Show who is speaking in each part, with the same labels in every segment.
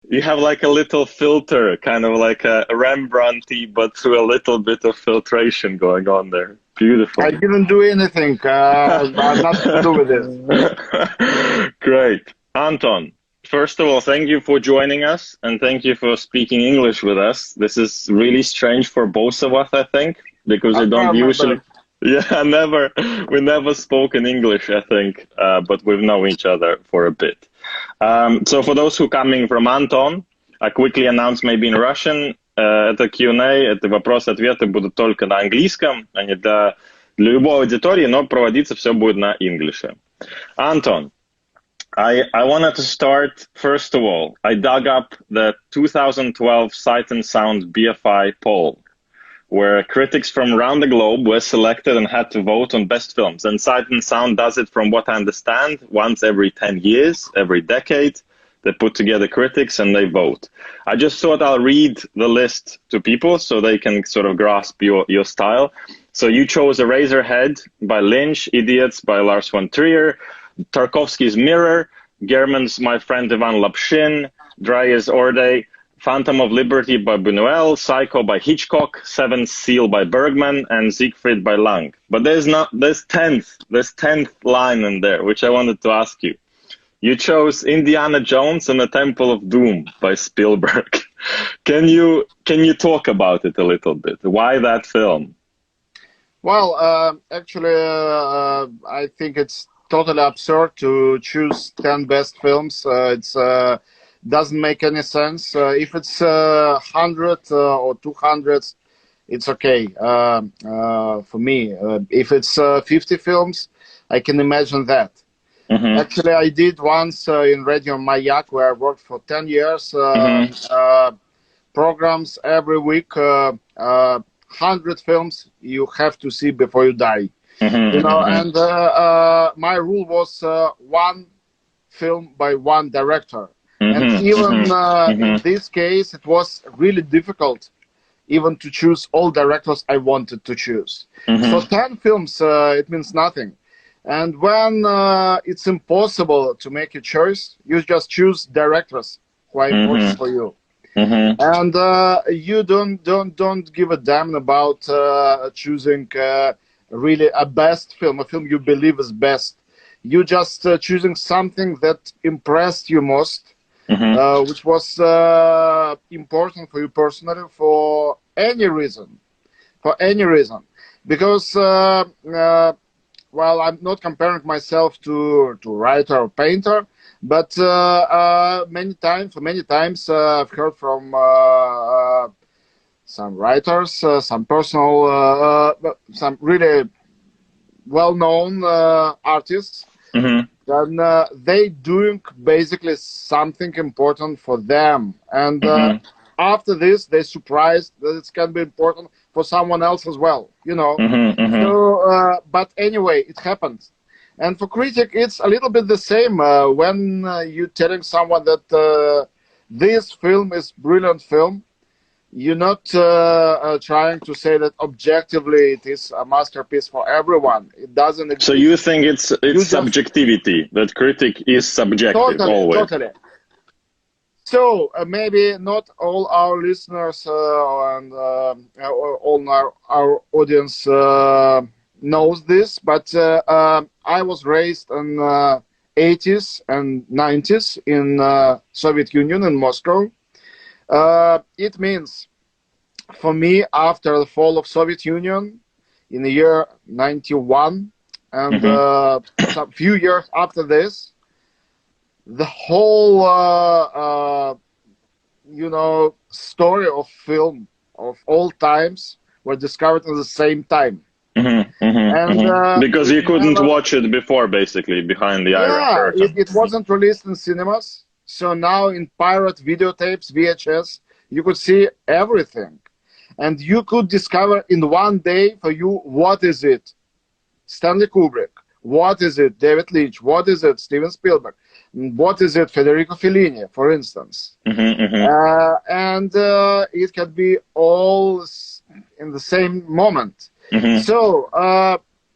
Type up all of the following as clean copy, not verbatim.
Speaker 1: You have like a little filter, kind of like a Rembrandty, but through a little bit of filtration going on there.
Speaker 2: I
Speaker 1: Beautiful.
Speaker 2: didn't do anything. Nothing to do with this.
Speaker 1: Great. Anton, first of all, thank you for joining us and thank you for speaking English with us. This is really strange for both of us, I think, because we
Speaker 2: I
Speaker 1: don't usually,
Speaker 2: remember.
Speaker 1: yeah, we never spoke in English, I think, but we've known each other for a bit. So for those who coming from Anton, I quickly announce maybe in Russian. Это Q&A, это вопросы-ответы будут только на английском, а не для любой аудитории, но проводиться все будет на инглише. Anton, I wanted to start, first of all, I dug up the 2012 Sight and Sound BFI poll, where critics from around the globe were selected and had to vote on best films. And Sight and Sound does it, from what I understand, once every 10 years, every decade. They put together critics and they vote. I just thought I'll read the list to people so they can sort of grasp your style. So you chose Eraserhead by Lynch, Idiots by Lars von Trier, Tarkovsky's Mirror, German's My Friend Ivan Lapshin, Dreyer's Orde, Phantom of Liberty by Buñuel, Psycho by Hitchcock, Seventh Seal by Bergman, and Siegfried by Lang. But there's tenth line in there, which I wanted to ask you. You chose Indiana Jones and the Temple of Doom by Spielberg. Can you talk about it a little bit? Why that film?
Speaker 2: Well, actually, I think it's totally absurd to choose 10 best films. It's doesn't make any sense. If it's 100 or 200, it's okay for me. If it's 50 films, I can imagine that.
Speaker 1: Mm-hmm.
Speaker 2: Actually, I did once in Radio Mayak, where I worked for 10 years,
Speaker 1: Mm-hmm.
Speaker 2: programs every week, 100 films you have to see before you die. You know,
Speaker 1: Mm-hmm.
Speaker 2: and my rule was one film by one director. And
Speaker 1: Mm-hmm.
Speaker 2: even in
Speaker 1: Mm-hmm.
Speaker 2: this case, it was really difficult even to choose all directors I wanted to choose. So
Speaker 1: Mm-hmm.
Speaker 2: 10 films, it means nothing. And when it's impossible to make a choice, you just choose directors who are important
Speaker 1: Mm-hmm.
Speaker 2: for you,
Speaker 1: Mm-hmm.
Speaker 2: and you don't give a damn about choosing really a best film, a film you believe is best. You just choosing something that impressed you most,
Speaker 1: Mm-hmm.
Speaker 2: which was important for you personally for any reason, because well, I'm not comparing myself to writer or painter, but many times I've heard from some writers, some personal, some really well-known artists,
Speaker 1: Mm-hmm.
Speaker 2: then they doing basically something important for them, and
Speaker 1: Mm-hmm.
Speaker 2: after this, they surprised that it can be important for someone else as well. You know.
Speaker 1: Mm-hmm.
Speaker 2: So, but anyway, it happens. And for critic, it's a little bit the same when you're telling someone that this film is brilliant film. You're not trying to say that objectively it is a masterpiece for everyone. It doesn't
Speaker 1: So
Speaker 2: exist.
Speaker 1: you think it's
Speaker 2: You just
Speaker 1: subjectivity, that critic is subjective
Speaker 2: totally,
Speaker 1: always?
Speaker 2: totally. So maybe not all our listeners and all our audience knows this, but I was raised in 80s and 90s in Soviet Union in Moscow. It means for me, after the fall of Soviet Union in the year 91 and
Speaker 1: Mm-hmm.
Speaker 2: some few years after this, the whole story of film of all times were discovered at the same time,
Speaker 1: Mm-hmm. Mm-hmm.
Speaker 2: and
Speaker 1: Mm-hmm. Because
Speaker 2: it
Speaker 1: you couldn't
Speaker 2: never,
Speaker 1: watch it before, basically, behind the Iron
Speaker 2: yeah,
Speaker 1: Curtain.
Speaker 2: it wasn't released in cinemas. So now in pirate videotapes, VHS, you could see everything, and you could discover in one day for you what is it Stanley Kubrick, what is it David Lynch, what is it Steven Spielberg, what is it Federico Fellini, for instance.
Speaker 1: Mm-hmm. Mm-hmm.
Speaker 2: And it can be all in the same moment.
Speaker 1: Mm-hmm.
Speaker 2: So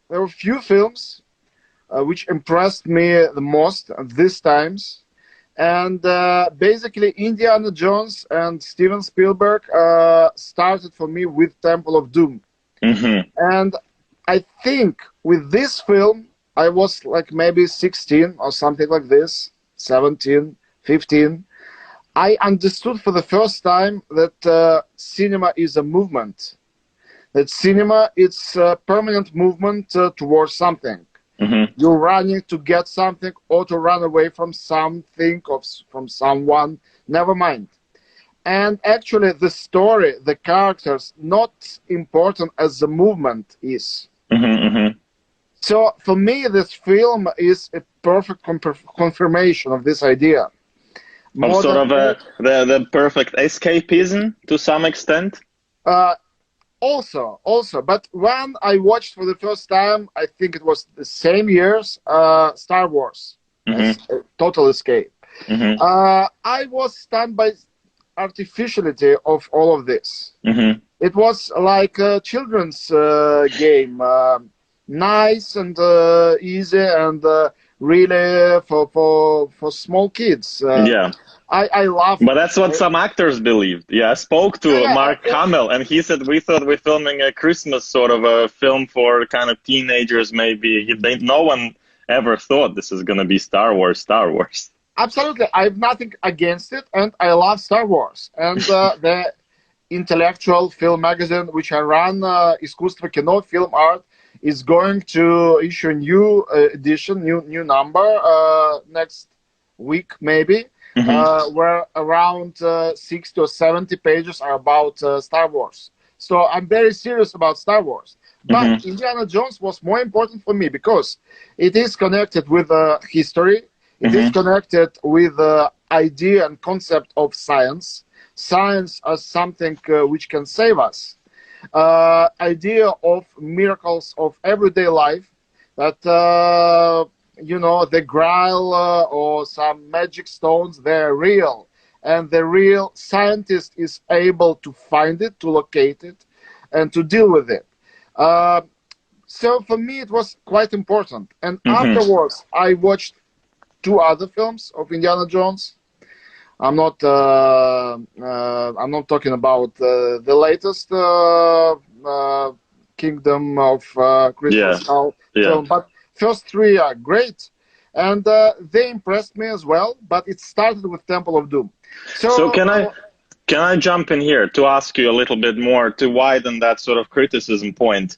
Speaker 2: there were few films which impressed me the most at these times, And basically, Indiana Jones and Steven Spielberg started for me with Temple of Doom.
Speaker 1: Mm-hmm.
Speaker 2: And I think with this film, I was like maybe 16 or something like this, 17, 15. I understood for the first time that cinema is a movement. That cinema is a permanent movement towards something.
Speaker 1: Mm-hmm.
Speaker 2: You're running to get something or to run away from something or from someone. Never mind. And actually, the story, the characters, not important as the movement is.
Speaker 1: Mm-hmm.
Speaker 2: So for me, this film is a perfect confirmation of this idea.
Speaker 1: Of sort of the perfect escapism to some extent.
Speaker 2: Also, but when I watched for the first time, I think it was the same years, Star Wars, as a total escape.
Speaker 1: Mm-hmm.
Speaker 2: I was stunned by artificiality of all of this.
Speaker 1: Mm-hmm.
Speaker 2: It was like a children's game, nice and easy and really for small kids.
Speaker 1: Yeah.
Speaker 2: I love.
Speaker 1: But that's what some actors believed. Yeah, I spoke to Mark Hamill, and he said we thought we're filming a Christmas sort of a film for kind of teenagers. Maybe no one ever thought this is going to be Star Wars. Star Wars.
Speaker 2: Absolutely, I have nothing against it, and I love Star Wars. And the intellectual film magazine which I run, Искусство Кино, Film Art, is going to issue a new edition, new number next week maybe. Mm-hmm. Where around 60 or 70 pages are about Star Wars. So I'm very serious about Star Wars. But mm-hmm. Indiana Jones was more important for me because it is connected with history. It mm-hmm. is connected with the idea and concept of science. Science as something which can save us. Idea of miracles of everyday life that you know, the Grail or some magic stones, they're real. And the real scientist is able to find it, to locate it, and to deal with it. So for me, it was quite important. And mm-hmm. afterwards, I watched 2 other films of Indiana Jones. I'm not talking about the latest Kingdom of Crystal Skull film, but first 3 are great, and they impressed me as well. But it started with Temple of Doom.
Speaker 1: So can I jump in here to ask you a little bit more to widen that sort of criticism point?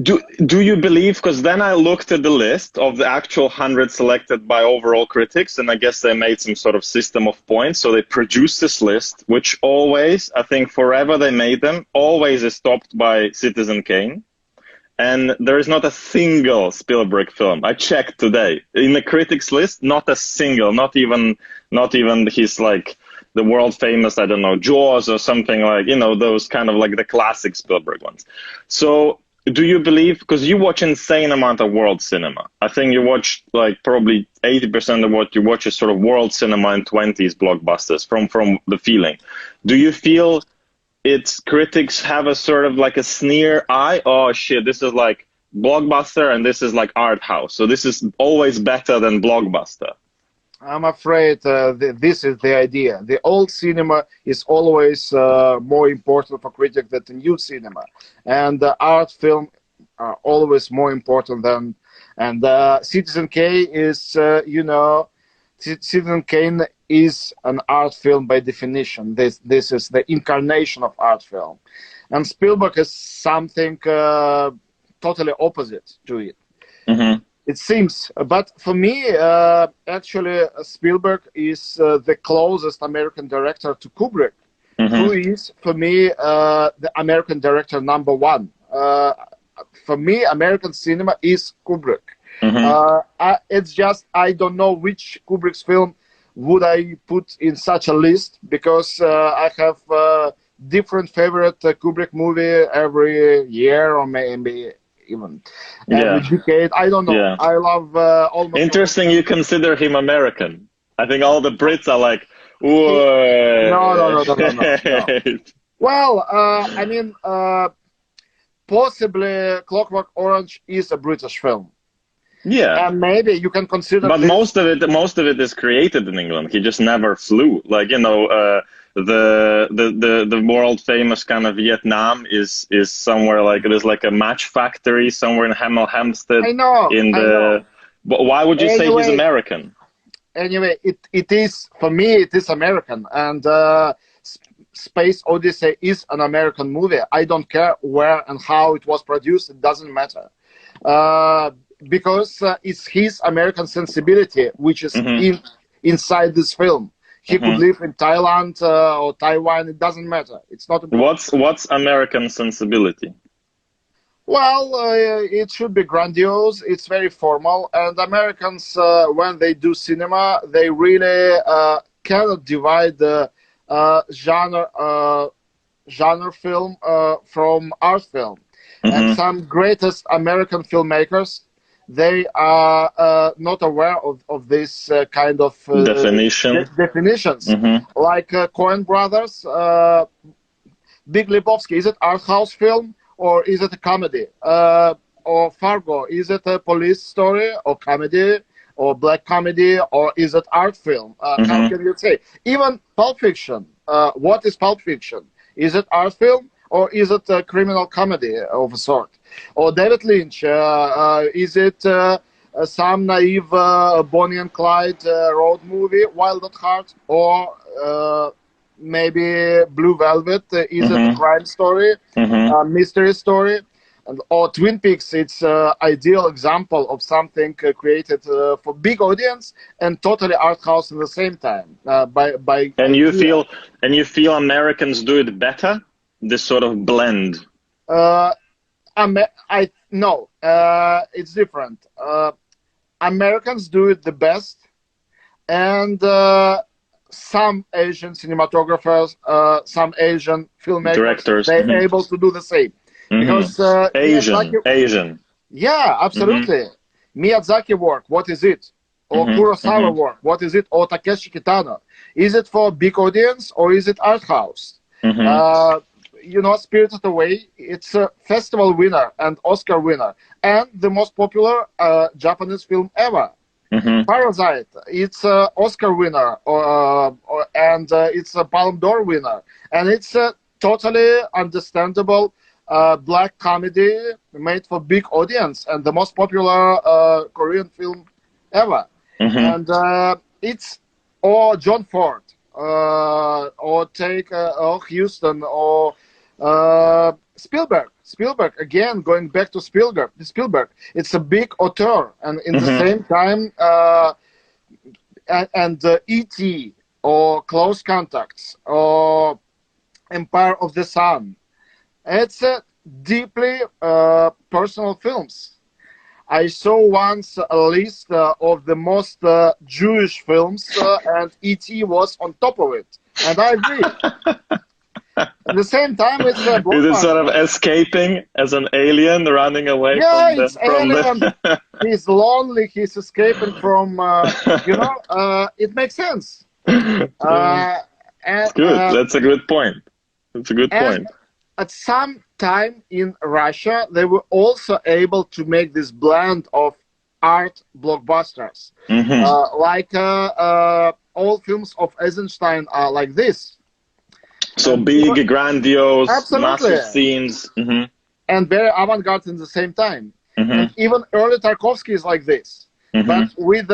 Speaker 1: Do you believe? Because then I looked at the list of the actual 100 selected by overall critics, and I guess they made some sort of system of points. So they produced this list, which always, I think, forever they made them, always is topped by Citizen Kane. And there is not a single Spielberg film. I checked today in the critics list, not a single, not even his like the world famous, I don't know, Jaws or something like, you know, those kind of like the classic Spielberg ones. So do you believe, because you watch insane amount of world cinema. I think you watch like probably 80% of what you watch is sort of world cinema and 20s blockbusters from the feeling. Do you feel its critics have a sort of like a sneer eye? Oh shit, this is like blockbuster and this is like art house. So this is always better than blockbuster.
Speaker 2: I'm afraid this is the idea. The old cinema is always more important for critics than the new cinema. And art film are always more important than... And Citizen Kane is, you know, Citizen Kane is an art film by definition. This is the incarnation of art film. And Spielberg is something totally opposite to it. Mm-hmm. It seems. But for me, actually, Spielberg is the closest American director to Kubrick, mm-hmm. who is, for me, the American director #1. For me, American cinema is Kubrick. Mm-hmm. It's just, I don't know which Kubrick's film would I put in such a list, because I have different favorite Kubrick movie every year, or maybe even every decade. I don't know. Yeah. I love almost...
Speaker 1: Interesting you consider him American. I think all the Brits are like, whoa.
Speaker 2: No. Well, I mean, possibly Clockwork Orange is a British film.
Speaker 1: Yeah.
Speaker 2: And maybe you can consider
Speaker 1: But
Speaker 2: this.
Speaker 1: most of it is created in England. He just never flew. Like, the world famous kind of Vietnam is somewhere like there's like a match factory somewhere in Hemel Hempstead.
Speaker 2: I know,
Speaker 1: In
Speaker 2: I know.
Speaker 1: the, but why would you say he's
Speaker 2: Anyway,
Speaker 1: American?
Speaker 2: it is, for me, it is American. And Space Odyssey is an American movie. I don't care where and how it was produced. It doesn't matter. Uh, because it's his American sensibility, which is inside this film. He could live in Thailand or Taiwan. It doesn't matter. It's not important.
Speaker 1: What's American sensibility?
Speaker 2: Well, it should be grandiose. It's very formal, and Americans, when they do cinema, they really cannot divide the genre film from art film. And some greatest American filmmakers, they are not aware of this kind of definitions. Like Coen Brothers, Big Lebowski, is it art house film or is it a comedy? Or Fargo, is it a police story or comedy or black comedy, or is it art film? How can you say? Even Pulp Fiction, what is Pulp Fiction? Is it art film or is it a criminal comedy of a sort? Or David Lynch, is it some naive Bonnie and Clyde road movie, Wild at Heart, or maybe Blue Velvet? Is it a crime story, mystery story? Or Twin Peaks? It's an ideal example of something created for big audience and totally art house at the same time.
Speaker 1: And you feel Americans do it better? This sort of blend.
Speaker 2: No, it's different. Americans do it the best, and some Asian cinematographers, some Asian filmmakers,
Speaker 1: directors,
Speaker 2: they're able to do the same. Because
Speaker 1: Asian.
Speaker 2: Yeah, absolutely. Miyazaki work, what is it? Or Kurosawa work, what is it? Or Takeshi Kitano, is it for big audience or is it art house? Spirited Away, it's a festival winner and Oscar winner, and the most popular Japanese film ever. Parasite, it's an Oscar winner, and it's a Palme d'Or winner, and it's a totally understandable black comedy made for big audience and the most popular Korean film ever. And it's, or John Ford, or take Houston, or Spielberg, again, going back to Spielberg, it's a big auteur, and in the same time, E.T. or Close Contacts or Empire of the Sun. It's deeply personal films. I saw once a list of the most Jewish films, and E.T. was on top of it, and I agree. At the same time, it's a blockbuster.
Speaker 1: Is it sort of escaping as an alien, running away from
Speaker 2: it's alien. He's lonely. He's escaping from. It makes sense.
Speaker 1: It's good. That's a good point.
Speaker 2: At some time in Russia, they were also able to make this blend of art blockbusters. Like all films of Eisenstein are like this.
Speaker 1: So big, grandiose,
Speaker 2: absolutely.
Speaker 1: Massive scenes.
Speaker 2: And very avant-garde in the same time. And even early Tarkovsky is like this. But with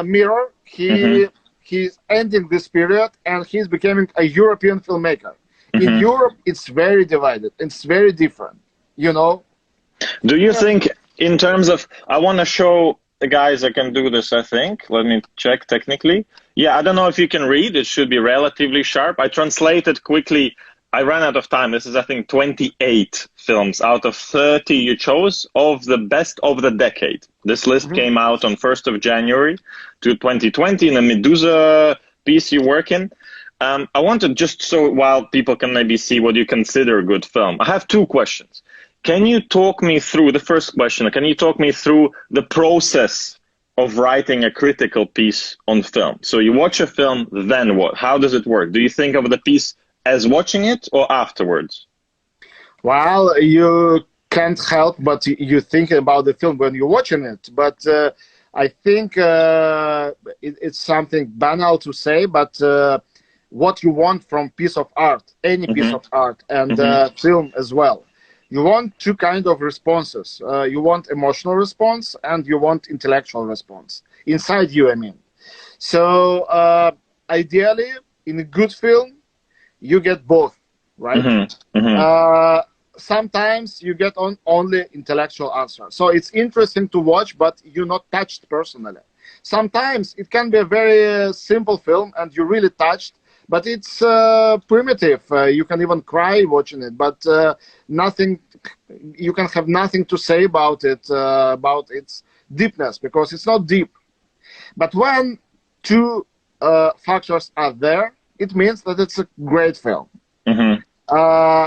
Speaker 2: Mirror, he's ending this period and he's becoming a European filmmaker. In Europe, it's very divided. It's very different,
Speaker 1: Do you think, in terms of, I want to show the guys I can do this, I think. Let me check technically. Yeah, I don't know if you can read. It should be relatively sharp. I translated quickly. I ran out of time. This is, I think, 28 films out of 30 you chose of the best of the decade. This list came out on 1st of January to 2020 in a Medusa piece you work in. I wanted, just so while people can maybe see what you consider a good film, I have two questions. Can you talk me through, the first question, can you talk me through the process of writing a critical piece on film? So you watch a film, then what? How does it work? Do you think of the piece as watching it or afterwards?
Speaker 2: Well, you can't help but you think about the film when you're watching it. But I think it's something banal to say, but what you want from piece of art, any piece
Speaker 1: Mm-hmm.
Speaker 2: of art, and
Speaker 1: Mm-hmm.
Speaker 2: film as well. You want two kind of responses. You want emotional response and you want intellectual response inside you. I mean, so ideally, in a good film, you get both, right?
Speaker 1: Mm-hmm. Mm-hmm.
Speaker 2: Uh, Sometimes you get on only intellectual answer. So it's interesting to watch, but you're not touched personally. Sometimes it can be a very simple film and you're really touched, but it's primitive. You can even cry watching it, but nothing. You can have nothing to say about it, about its deepness, because it's not deep. But when two factors are there, it means that it's a great film.
Speaker 1: Mm-hmm.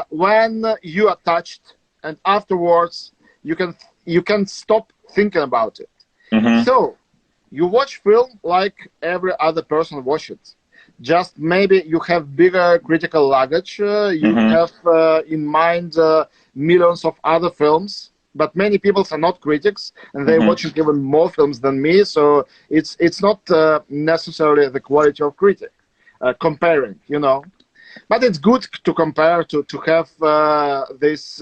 Speaker 2: When you are touched and afterwards you can stop thinking about it.
Speaker 1: Mm-hmm.
Speaker 2: So you watch film like every other person watch it. Just maybe you have bigger critical luggage. You
Speaker 1: Mm-hmm.
Speaker 2: have in mind millions of other films, but many people are not critics and they're
Speaker 1: Mm-hmm.
Speaker 2: watching even more films than me. So it's not necessarily the quality of critic comparing, you know. But it's good to compare to have this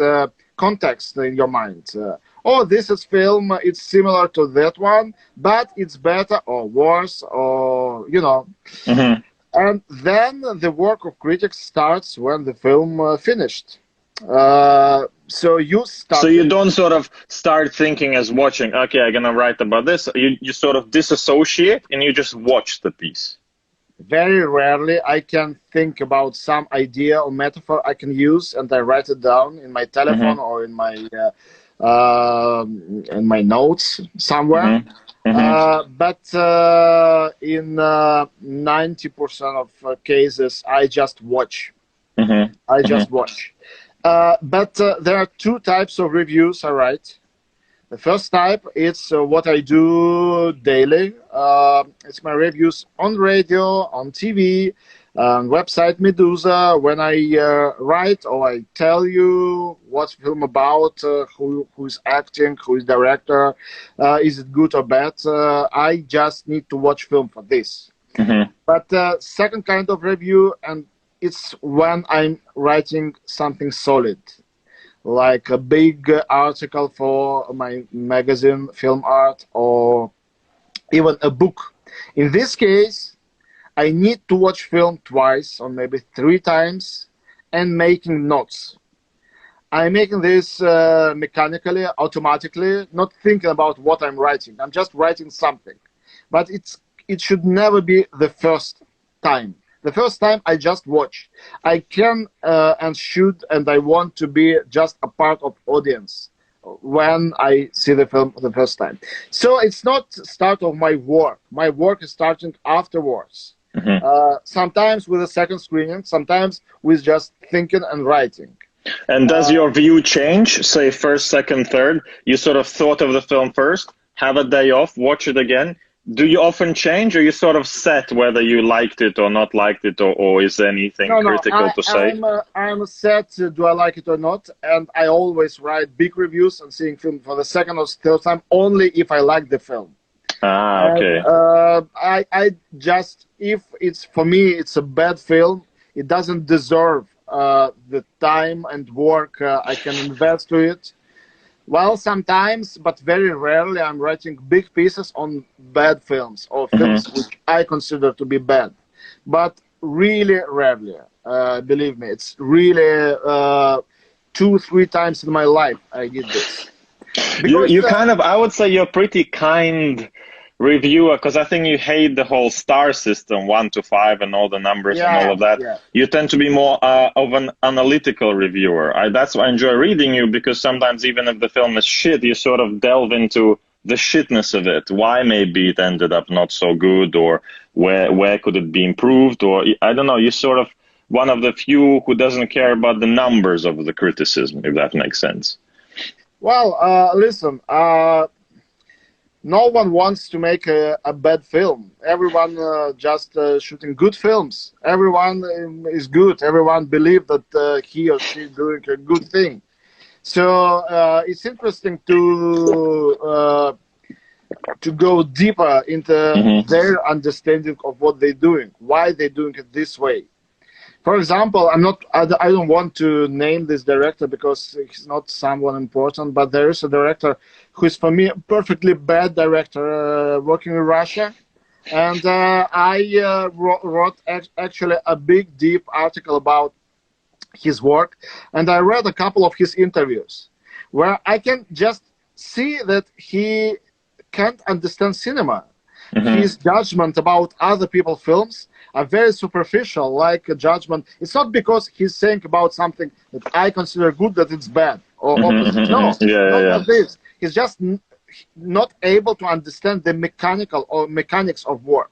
Speaker 2: context in your mind. Oh, this is film. It's similar to that one, but it's better or worse, or you know.
Speaker 1: Mm-hmm.
Speaker 2: And then the work of critics starts when the film finished. So you
Speaker 1: So you
Speaker 2: started.
Speaker 1: don't sort of start thinking as watching, okay, I'm gonna write about this. You sort of disassociate and you just watch the piece.
Speaker 2: Very rarely I can think about some idea or metaphor I can use, and I write it down in my telephone
Speaker 1: Mm-hmm.
Speaker 2: or in my notes somewhere.
Speaker 1: Mm-hmm. Mm-hmm.
Speaker 2: But in 90% of cases, I just watch.
Speaker 1: Mm-hmm.
Speaker 2: I just
Speaker 1: Mm-hmm.
Speaker 2: watch. But there are two types of reviews I write. The first type is what I do daily. It's my reviews on radio, on TV, website Medusa. When I write or I tell you what's film about, who's acting, who is director, is it good or bad? I just need to watch film for this.
Speaker 1: Mm-hmm.
Speaker 2: But second kind of review, and it's when I'm writing something solid like a big article for my magazine, Film Art, or even a book. In this case, I need to watch film twice or maybe three times and making notes. I'm making this mechanically, automatically, not thinking about what I'm writing. I'm just writing something. But it should never be the first time. The first time I just watch. I can and should and I want to be just a part of audience when I see the film for the first time. So it's not start of my work. My work is starting afterwards.
Speaker 1: Mm-hmm.
Speaker 2: Sometimes with a second screening, sometimes with just thinking and writing.
Speaker 1: And does
Speaker 2: Uh,
Speaker 1: your view change, say first, second, third? You sort of thought of the film first, have a day off, watch it again. Do you often change, or you sort of set whether you liked it or not liked it, or is there anything
Speaker 2: No, no,
Speaker 1: critical to say?
Speaker 2: I'm set. Do I like it or not? And I always write big reviews and seeing film for the second or third time only if I like the film.
Speaker 1: Ah,
Speaker 2: And
Speaker 1: okay.
Speaker 2: I just if it's for me, it's a bad film. It doesn't deserve the time and work I can invest to it. Well, sometimes, but very rarely, I'm writing big pieces on bad films or films
Speaker 1: Mm-hmm.
Speaker 2: which I consider to be bad. But really rarely, believe me, it's really two, three times in my life I did this.
Speaker 1: You
Speaker 2: Because,
Speaker 1: kind of, I would say you're pretty kind reviewer, because I think you hate the whole star system, 1 to 5 and all the numbers and all
Speaker 2: yeah,
Speaker 1: of that.
Speaker 2: yeah.
Speaker 1: You tend to be more of an analytical reviewer. That's why I enjoy reading you, because sometimes even if the film is shit, you sort of delve into the shitness of it. Why maybe it ended up not so good, or where could it be improved, or I don't know. You're sort of one of the few who doesn't care about the numbers of the criticism, if that makes sense.
Speaker 2: Well, listen, no one wants to make a bad film. Everyone just shooting good films. Everyone is good. Everyone believe that he or she is doing a good thing. So it's interesting to go deeper into their understanding of what they're doing, why they're doing it this way. For example, I don't want to name this director because he's not someone important, but there is a director who is, for me, a perfectly bad director working in Russia. And I wrote actually a big, deep article about his work. And I read a couple of his interviews where I can just see that he can't understand cinema. His judgment about other people's films are very superficial, like a judgment. It's not because he's saying about something that I consider good that it's bad or opposite. No, not this. He's just not able to understand the mechanics of work.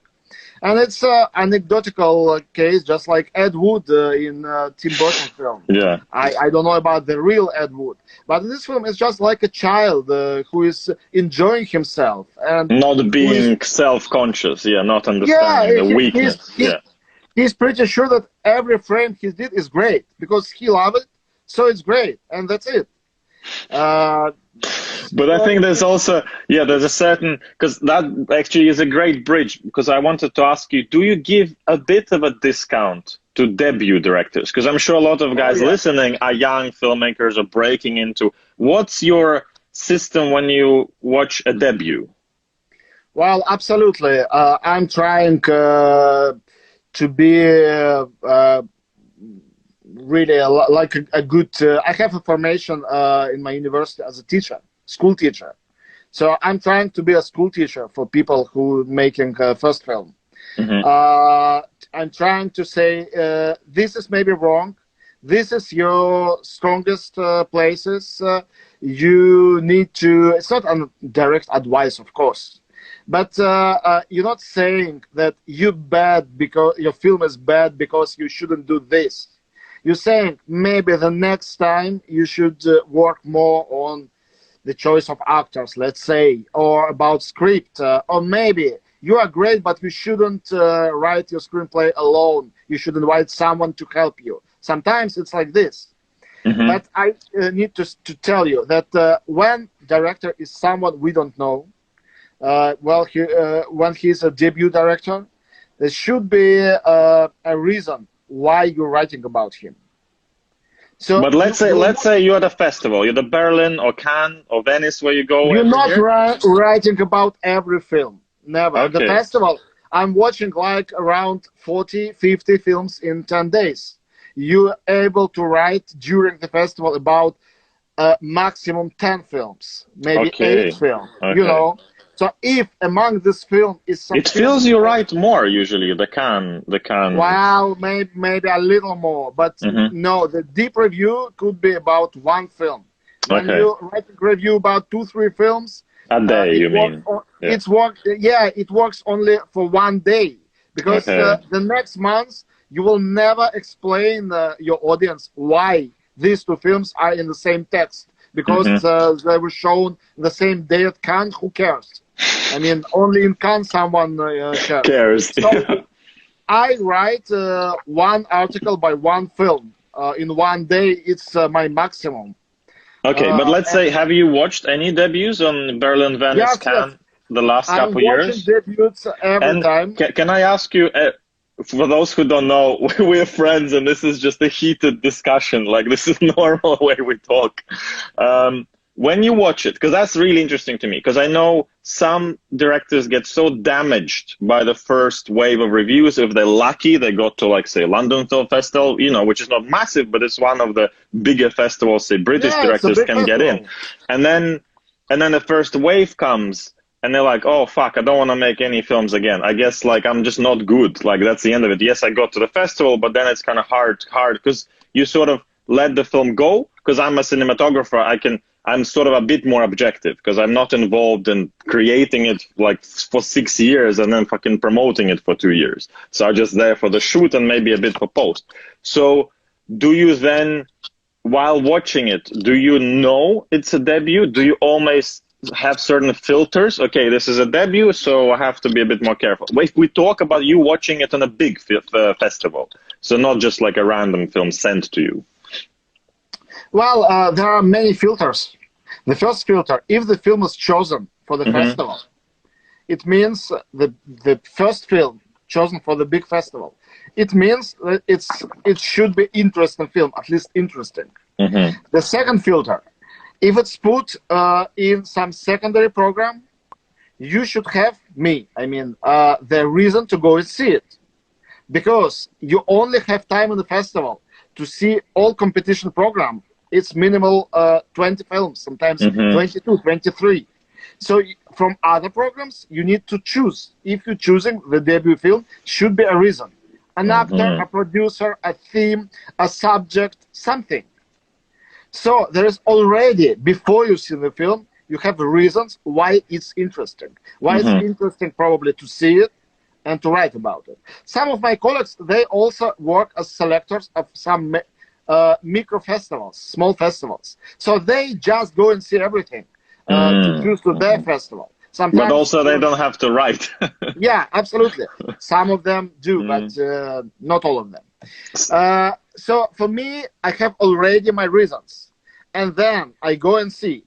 Speaker 2: And it's an anecdotal case, just like Ed Wood in Tim Burton film.
Speaker 1: Yeah.
Speaker 2: I don't know about the real Ed Wood, but this film is just like a child who is enjoying himself and
Speaker 1: not being self-conscious. Yeah, not understanding the weakness.
Speaker 2: He's pretty sure that every frame he did is great because he loved it, so it's great, and that's it.
Speaker 1: But I think there's also, there's a certain, because that actually is a great bridge, because I wanted to ask you, do you give a bit of a discount to debut directors? Because I'm sure a lot of guys listening are young filmmakers or breaking into. What's your system when you watch a debut?
Speaker 2: Well, absolutely. I'm trying to be really like a good. I have a formation in my university as a teacher, school teacher. So I'm trying to be a school teacher for people who making first film. I'm trying to say this is maybe wrong. This is your strongest places. You need to. It's not a direct advice, of course. But you're not saying that you're bad because your film is bad because you shouldn't do this. You're saying maybe the next time you should work more on the choice of actors, let's say, or about script, or maybe you are great, but you shouldn't write your screenplay alone. You should invite someone to help you. Sometimes it's like this. But I need to tell you that when director is someone we don't know, when he's a debut director, there should be a reason why you're writing about him. So,
Speaker 1: but let's say you're at a festival, you're the Berlin or Cannes or Venice where you go.
Speaker 2: You're not writing about every film. Never. Okay. The festival, I'm watching like around 40, 50 films in 10 days. You're able to write during the festival about maximum 10 films, maybe 8 films, you know. So if among this film is some
Speaker 1: it feels you write more usually, the Cannes.
Speaker 2: Well, maybe a little more, but no, the deep review could be about one film. When you write a review about 2-3 films,
Speaker 1: a day, you mean?
Speaker 2: It works only for one day, because the next month you will never explain your audience why these 2 films are in the same text, because they were shown the same day at Cannes. Who cares? I mean, only in Cannes someone cares. So I write one article by one film in one day. It's my maximum.
Speaker 1: Okay, but let's say, have you watched any debuts on Berlin, Venice, Cannes the last couple of years?
Speaker 2: I'm watching debuts every time.
Speaker 1: Can I ask you, for those who don't know, we're friends and this is just a heated discussion. Like, this is normal way we talk. When you watch it, because that's really interesting to me, because I know some directors get so damaged by the first wave of reviews. If they're lucky, they go to, like, say, London Film Festival, you know, which is not massive, but it's one of the bigger festivals, say, British directors can get in. And then the first wave comes, and they're like, oh, fuck, I don't want to make any films again. I guess, like, I'm just not good. Like, that's the end of it. Yes, I got to the festival, but then it's kind of hard, because you sort of let the film go. Because I'm a cinematographer, I'm sort of a bit more objective, because I'm not involved in creating it like for 6 years and then fucking promoting it for 2 years. So I'm just there for the shoot and maybe a bit for post. So do you then, while watching it, do you know it's a debut? Do you almost have certain filters? Okay, this is a debut, so I have to be a bit more careful. If we talk about you watching it on a big festival, so not just like a random film sent to you.
Speaker 2: Well, there are many filters. The first filter, if the film is chosen for the
Speaker 1: Hmm.
Speaker 2: festival, it means the first film chosen for the big festival. It means that it should be interesting film, at least interesting.
Speaker 1: Hmm.
Speaker 2: The second filter, if it's put in some secondary program, you should have the reason to go and see it, because you only have time in the festival to see all competition program. It's minimal 20 films, sometimes
Speaker 1: Hmm.
Speaker 2: 22, 23. So from other programs, you need to choose. If you're choosing the debut film, should be a reason. An actor,
Speaker 1: Hmm.
Speaker 2: a producer, a theme, a subject, something. So there is already, before you see the film, you have reasons why it's interesting. Why it's
Speaker 1: Hmm.
Speaker 2: interesting probably to see it and to write about it. Some of my colleagues, they also work as selectors of some micro festivals, small festivals. So they just go and see everything to choose to their
Speaker 1: Hmm.
Speaker 2: festival.
Speaker 1: But
Speaker 2: Sometimes,
Speaker 1: also they don't have to write.
Speaker 2: yeah, absolutely. Some of them do, but
Speaker 1: Mm.
Speaker 2: not all of them. So for me, I have already my reasons, and then I go and see.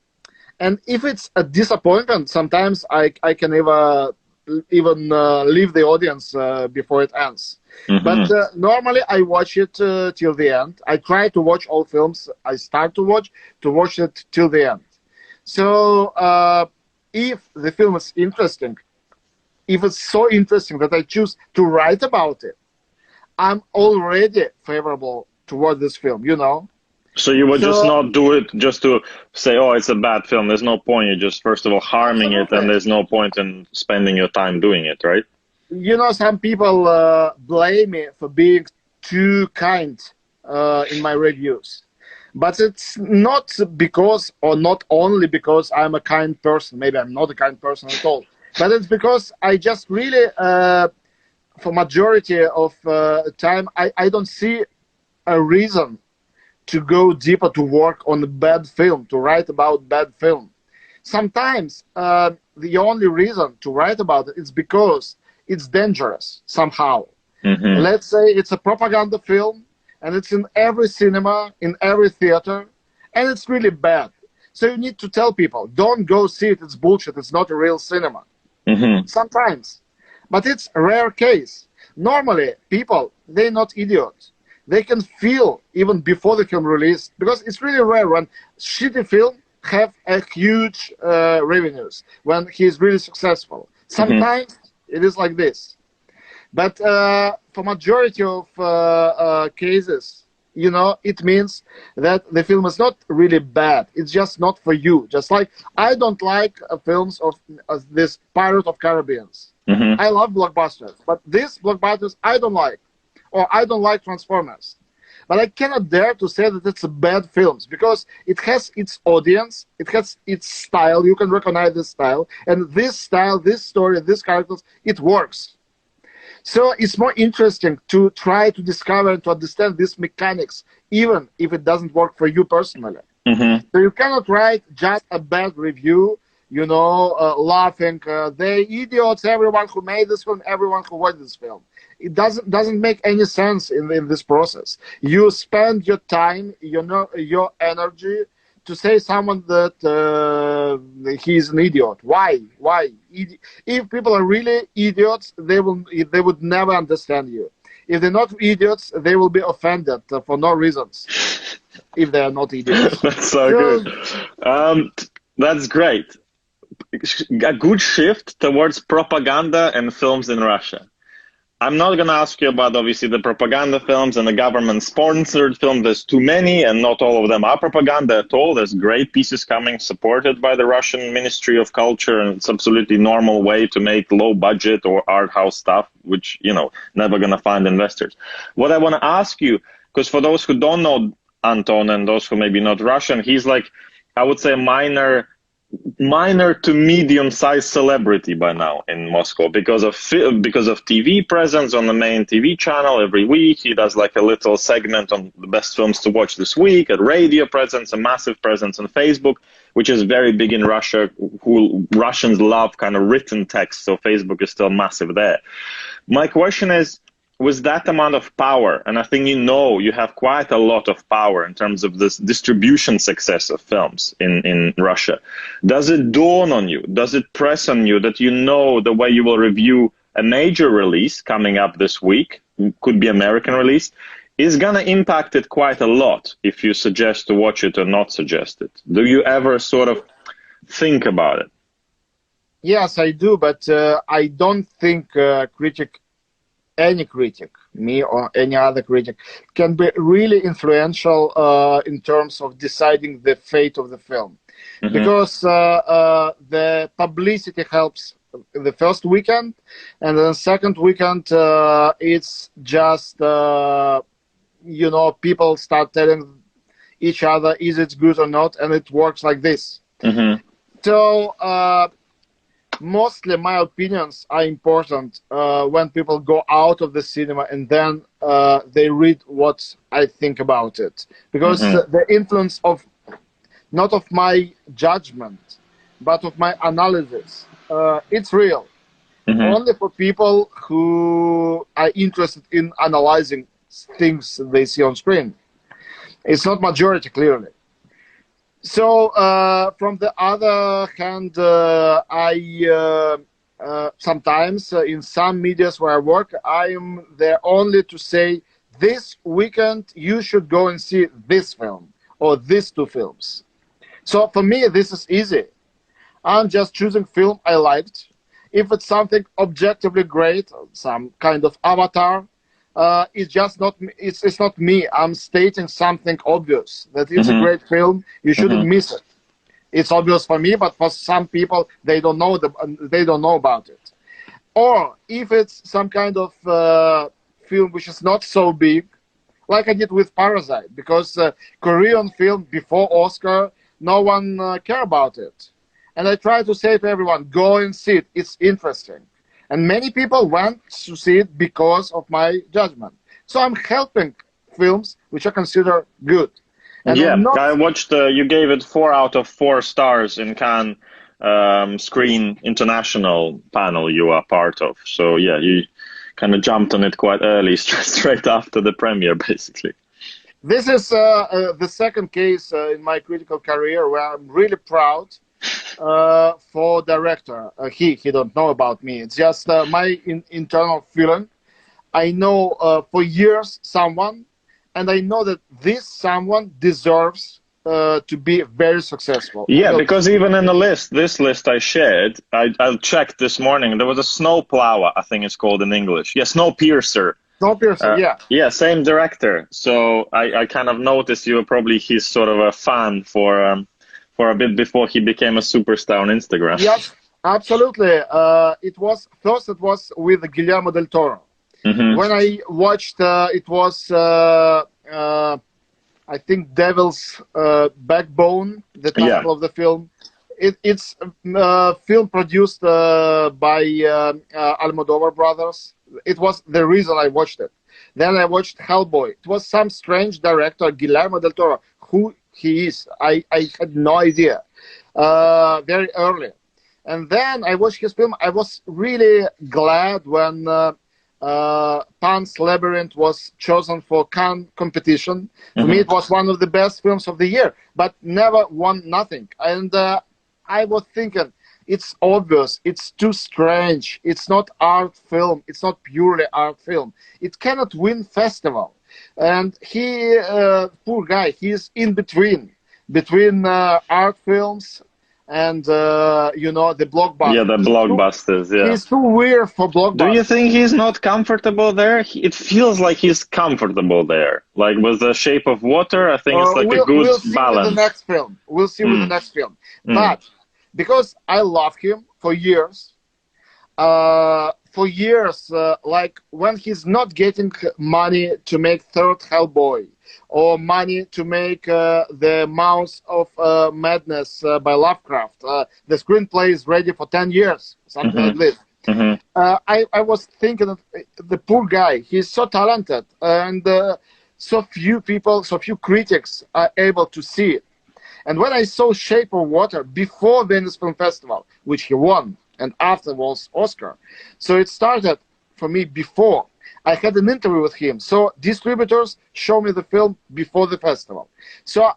Speaker 2: And if it's a disappointment, sometimes I can even leave the audience before it ends. But
Speaker 1: Hmm.
Speaker 2: normally I watch it till the end. I try to watch all films I start to watch it till the end. So if the film is interesting, if it's so interesting that I choose to write about it, I'm already favorable toward this film, you know?
Speaker 1: So you would just
Speaker 2: So,
Speaker 1: not do it just to say, oh, it's a bad film. There's no point. You're just, first of all, harming it, and
Speaker 2: absolutely.
Speaker 1: there's no point in spending your time doing it, right?
Speaker 2: You know, some people blame me for being too kind in my reviews. But it's not because, or not only because I'm a kind person. Maybe I'm not a kind person at all. But it's because I just really, for majority of time, I don't see a reason to go deeper to work on a bad film, to write about bad film. Sometimes the only reason to write about it is because it's dangerous somehow.
Speaker 1: Hmm.
Speaker 2: Let's say it's a propaganda film and it's in every cinema, in every theater, and it's really bad. So you need to tell people, don't go see it, it's bullshit, it's not a real cinema.
Speaker 1: Hmm.
Speaker 2: Sometimes. But it's a rare case. Normally, people, they're not idiots. They can feel even before the film release, because it's really rare when shitty film have a huge revenues, when he's really successful.
Speaker 1: Hmm.
Speaker 2: Sometimes it is like this. But for majority of cases, you know, it means that the film is not really bad. It's just not for you. Just like I don't like films of this Pirate of Caribbeans.
Speaker 1: Hmm.
Speaker 2: I love blockbusters, but these blockbusters I don't like, or I don't like Transformers. But I cannot dare to say that it's a bad films because it has its audience, it has its style. You can recognize this style, and this style, this story, these characters, it works. So it's more interesting to try to discover and to understand these mechanics, even if it doesn't work for you personally.
Speaker 1: Hmm.
Speaker 2: So you cannot write just a bad review, you know, laughing, they idiots, everyone who made this film, everyone who watched this film. It doesn't make any sense in this process. You spend your time, you know, your energy to say someone that he's an idiot. Why? Why? If people are really idiots, they would never understand you. If they're not idiots, they will be offended for no reasons. If they are not idiots,
Speaker 1: That's so good.
Speaker 2: so
Speaker 1: Um, that's great. A good shift towards propaganda and films in Russia. I'm not going to ask you about obviously the propaganda films and the government sponsored films. There's too many, and not all of them are propaganda at all. There's great pieces coming supported by the Russian Ministry of Culture, and it's absolutely normal way to make low budget or art house stuff, which, you know, never going to find investors. What I want to ask you, because for those who don't know Anton and those who maybe not Russian, he's like, I would say, minor to medium sized celebrity by now in Moscow because of TV presence on the main TV channel every week. He does like a little segment on the best films to watch this week, a radio presence, a massive presence on Facebook, which is very big in Russia. Who Russians love kind of written text, so Facebook is still massive there. My question is, with that amount of power, and I think you have quite a lot of power in terms of this distribution success of films in Russia. Does it dawn on you? Does it press on you that the way you will review a major release coming up this week, could be American release, is going to impact it quite a lot if you suggest to watch it or not suggest it? Do you ever sort of think about it?
Speaker 2: Yes, I do, but I don't think any critic, me or any other critic, can be really influential in terms of deciding the fate of the film. Mm-hmm. Because the publicity helps the first weekend, and then second weekend, it's just, people start telling each other, is it good or not, and it works like this. Mm-hmm. So, mostly my opinions are important when people go out of the cinema and then they read what I think about it. Because mm-hmm. the influence not of my judgment, but of my analysis, it's real. Mm-hmm. Only for people who are interested in analyzing things they see on screen. It's not majority, clearly. So, from the other hand, I sometimes in some medias where I work, I am there only to say, this weekend you should go and see this film or these two films. So for me, this is easy. I'm just choosing film I liked. If it's something objectively great, some kind of Avatar, it's just not. It's not me. I'm stating something obvious that it's mm-hmm. a great film. You shouldn't mm-hmm. miss it. It's obvious for me, but for some people, they don't know about it. Or if it's some kind of film which is not so big, like I did with Parasite, because Korean film before Oscar, no one cared about it, and I try to say to everyone, go and see it. It's interesting. And many people went to see it because of my judgment. So I'm helping films which I consider good. And
Speaker 1: yeah, I watched, you gave it 4 out of 4 stars in Cannes Screen International panel you are part of. So yeah, you kind of jumped on it quite early, straight after the premiere, basically.
Speaker 2: This is the second case in my critical career where I'm really proud for director. He don't know about me. It's just my internal feeling. I know for years someone, and I know that this someone deserves to be very successful.
Speaker 1: Yeah, because even in this list I shared, I checked this morning, there was a Snowplower, I think it's called in English. Yeah, Snowpiercer.
Speaker 2: Snowpiercer, yeah.
Speaker 1: Yeah, same director. So I kind of noticed you were probably his sort of a fan for a bit before he became a superstar on Instagram.
Speaker 2: Yes, absolutely. It was with Guillermo del Toro. Mm-hmm. When I watched, it was, I think, Devil's Backbone, the title of the film. It's a film produced by Almodovar brothers. It was the reason I watched it. Then I watched Hellboy. It was some strange director, Guillermo del Toro, who he is. I had no idea very early. And then I watched his film. I was really glad when Pan's Labyrinth was chosen for Cannes competition. Mm-hmm. For me, it was one of the best films of the year, but never won nothing. And I was thinking, it's obvious, it's too strange, it's not art film, it's not purely art film. It cannot win festival. And he, poor guy, he's in between art films and, the blockbusters.
Speaker 1: Yeah, the blockbusters, yeah.
Speaker 2: He's too weird for blockbusters.
Speaker 1: Do you think he's not comfortable there? It feels like he's comfortable there. Like with The Shape of Water, I think it's like a good
Speaker 2: we'll see
Speaker 1: balance.
Speaker 2: With the next film. We'll see with the next film. But because I love him for years, like when he's not getting money to make third Hellboy, or money to make the Mouth of Madness by Lovecraft, the screenplay is ready for 10 years, something like this. Mm-hmm. I was thinking of the poor guy. He's so talented, and so few critics are able to see it. And when I saw Shape of Water before Venice Film Festival, which he won, and afterwards Oscar, so it started for me before. I had an interview with him. So distributors show me the film before the festival. So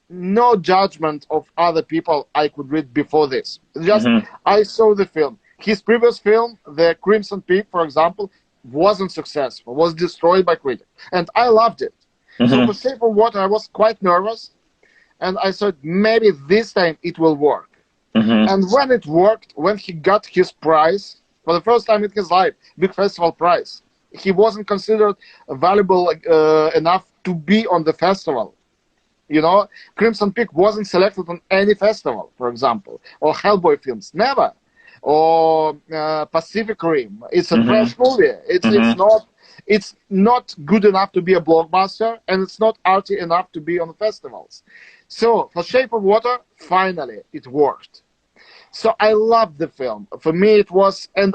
Speaker 2: no judgment of other people I could read before this. Just I saw the film. His previous film, The Crimson Peak, for example, wasn't successful, was destroyed by critics. And I loved it. So for Shape of Water, I was quite nervous. And I thought maybe this time it will work. And when it worked, when he got his prize, for the first time in his life, big festival prize, he wasn't considered valuable enough to be on the festival. You know, Crimson Peak wasn't selected on any festival, for example, or Hellboy films, never. Or Pacific Rim. It's a trash movie. It's not good enough to be a blockbuster, and it's not arty enough to be on festivals. So for Shape of Water, finally it worked. So I loved the film. For me, it was, and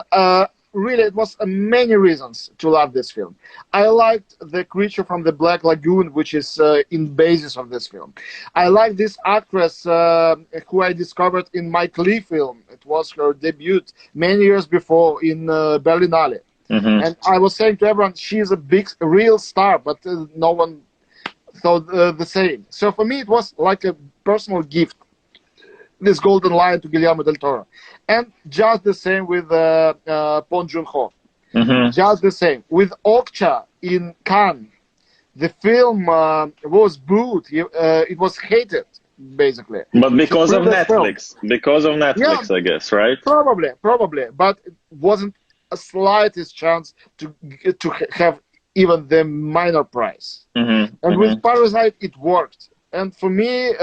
Speaker 2: really, it was many reasons to love this film. I liked the creature from the Black Lagoon, which is in basis of this film. I liked this actress who I discovered in Mike Leigh film. It was her debut many years before in Berlinale. And I was saying to everyone, she's a big, real star, but no one thought the same. So for me, it was like a personal gift, this Golden Lion to Guillermo del Toro. And just the same with Bong Joon-ho. Just the same. With Okja in Cannes, the film was booed. It was hated, basically.
Speaker 1: But because of Netflix. Because of Netflix, yeah, I guess, right?
Speaker 2: Probably. But it wasn't a slightest chance to have even the minor prize. And with Parasite, it worked. And for me,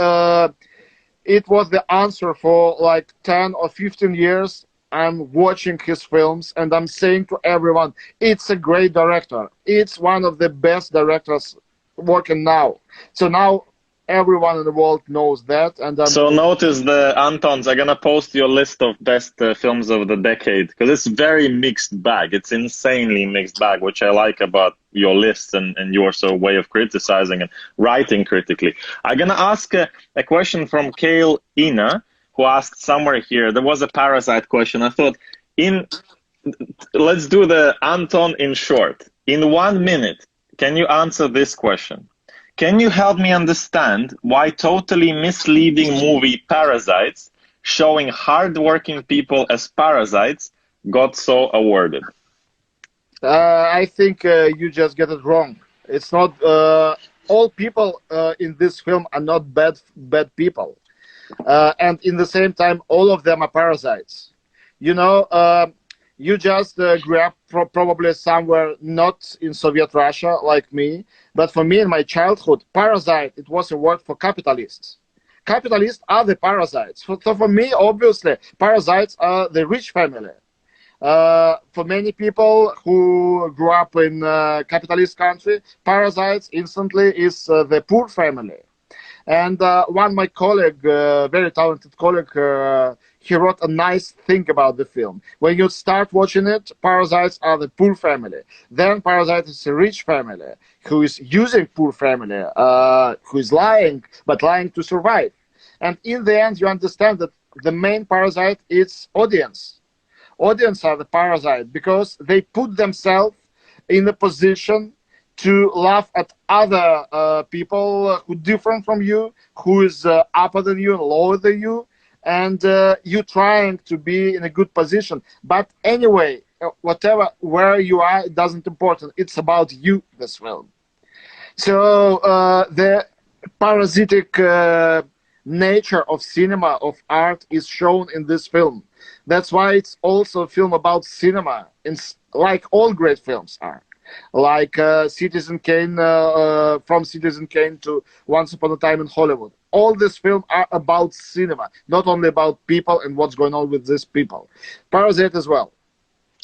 Speaker 2: it was the answer for like 10 or 15 years. I'm watching his films and I'm saying to everyone, it's a great director. It's one of the best directors working now. So now everyone in the world knows that. And
Speaker 1: so notice the Antons are going to post your list of best films of the decade, because it's very mixed bag. It's insanely mixed bag, which I like about your list and your sort of way of criticizing and writing critically. I'm going to ask a question from Kale Ina, who asked somewhere here. There was a Parasite question. I thought, let's do the Anton in short. In 1 minute, can you answer this question? Can you help me understand why totally misleading movie Parasites, showing hardworking people as parasites, got so awarded?
Speaker 2: I think you just get it wrong. It's not all people in this film are not bad people, and in the same time, all of them are parasites. You know, you just grew up probably somewhere not in Soviet Russia like me, but for me in my childhood, parasite, it was a word for capitalists. Capitalists are the parasites. So for me, obviously, parasites are the rich family. For many people who grew up in a capitalist country, parasites instantly is the poor family. And one my colleague, very talented colleague, he wrote a nice thing about the film. When you start watching it, parasites are the poor family. Then parasite is a rich family who is using poor family, who is lying, but lying to survive. And in the end, you understand that the main parasite is audience. Audience are the parasite because they put themselves in a position to laugh at other people who different from you, who is upper than you and lower than you, and you trying to be in a good position. But anyway, where you are, it doesn't important. It's about you, this film. So the parasitic nature of cinema, of art, is shown in this film. That's why it's also a film about cinema, like all great films are. Like Citizen Kane, from Citizen Kane to Once Upon a Time in Hollywood. All these films are about cinema, not only about people and what's going on with these people. Parasite as well.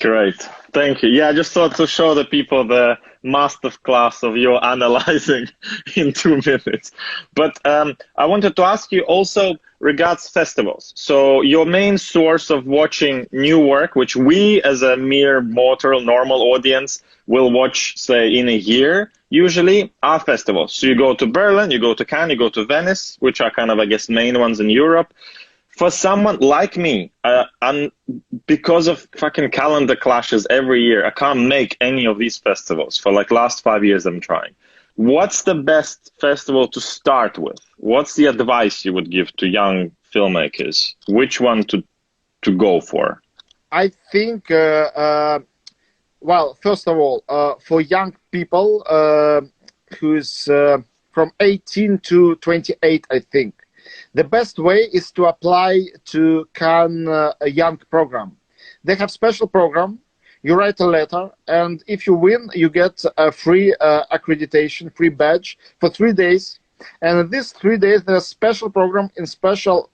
Speaker 1: Great, thank you. Yeah, I just thought to show the people the master class of your analyzing in 2 minutes. But I wanted to ask you also regards festivals. So your main source of watching new work, which we as a mere mortal, normal audience will watch, say, in a year, usually are festivals. So you go to Berlin, you go to Cannes, you go to Venice, which are kind of, I guess, main ones in Europe. for someone like me, and because of fucking calendar clashes every year, I can't make any of these festivals. For like last 5 years, I'm trying. What's the best festival to start with? What's the advice you would give to young filmmakers? Which one to go for?
Speaker 2: I think, well, first of all, for young people who's from 18 to 28, I think, the best way is to apply to Cannes a young program. They have special program. You write a letter, and if you win, you get a free accreditation, free badge for 3 days. And in these 3 days, there's a special program in special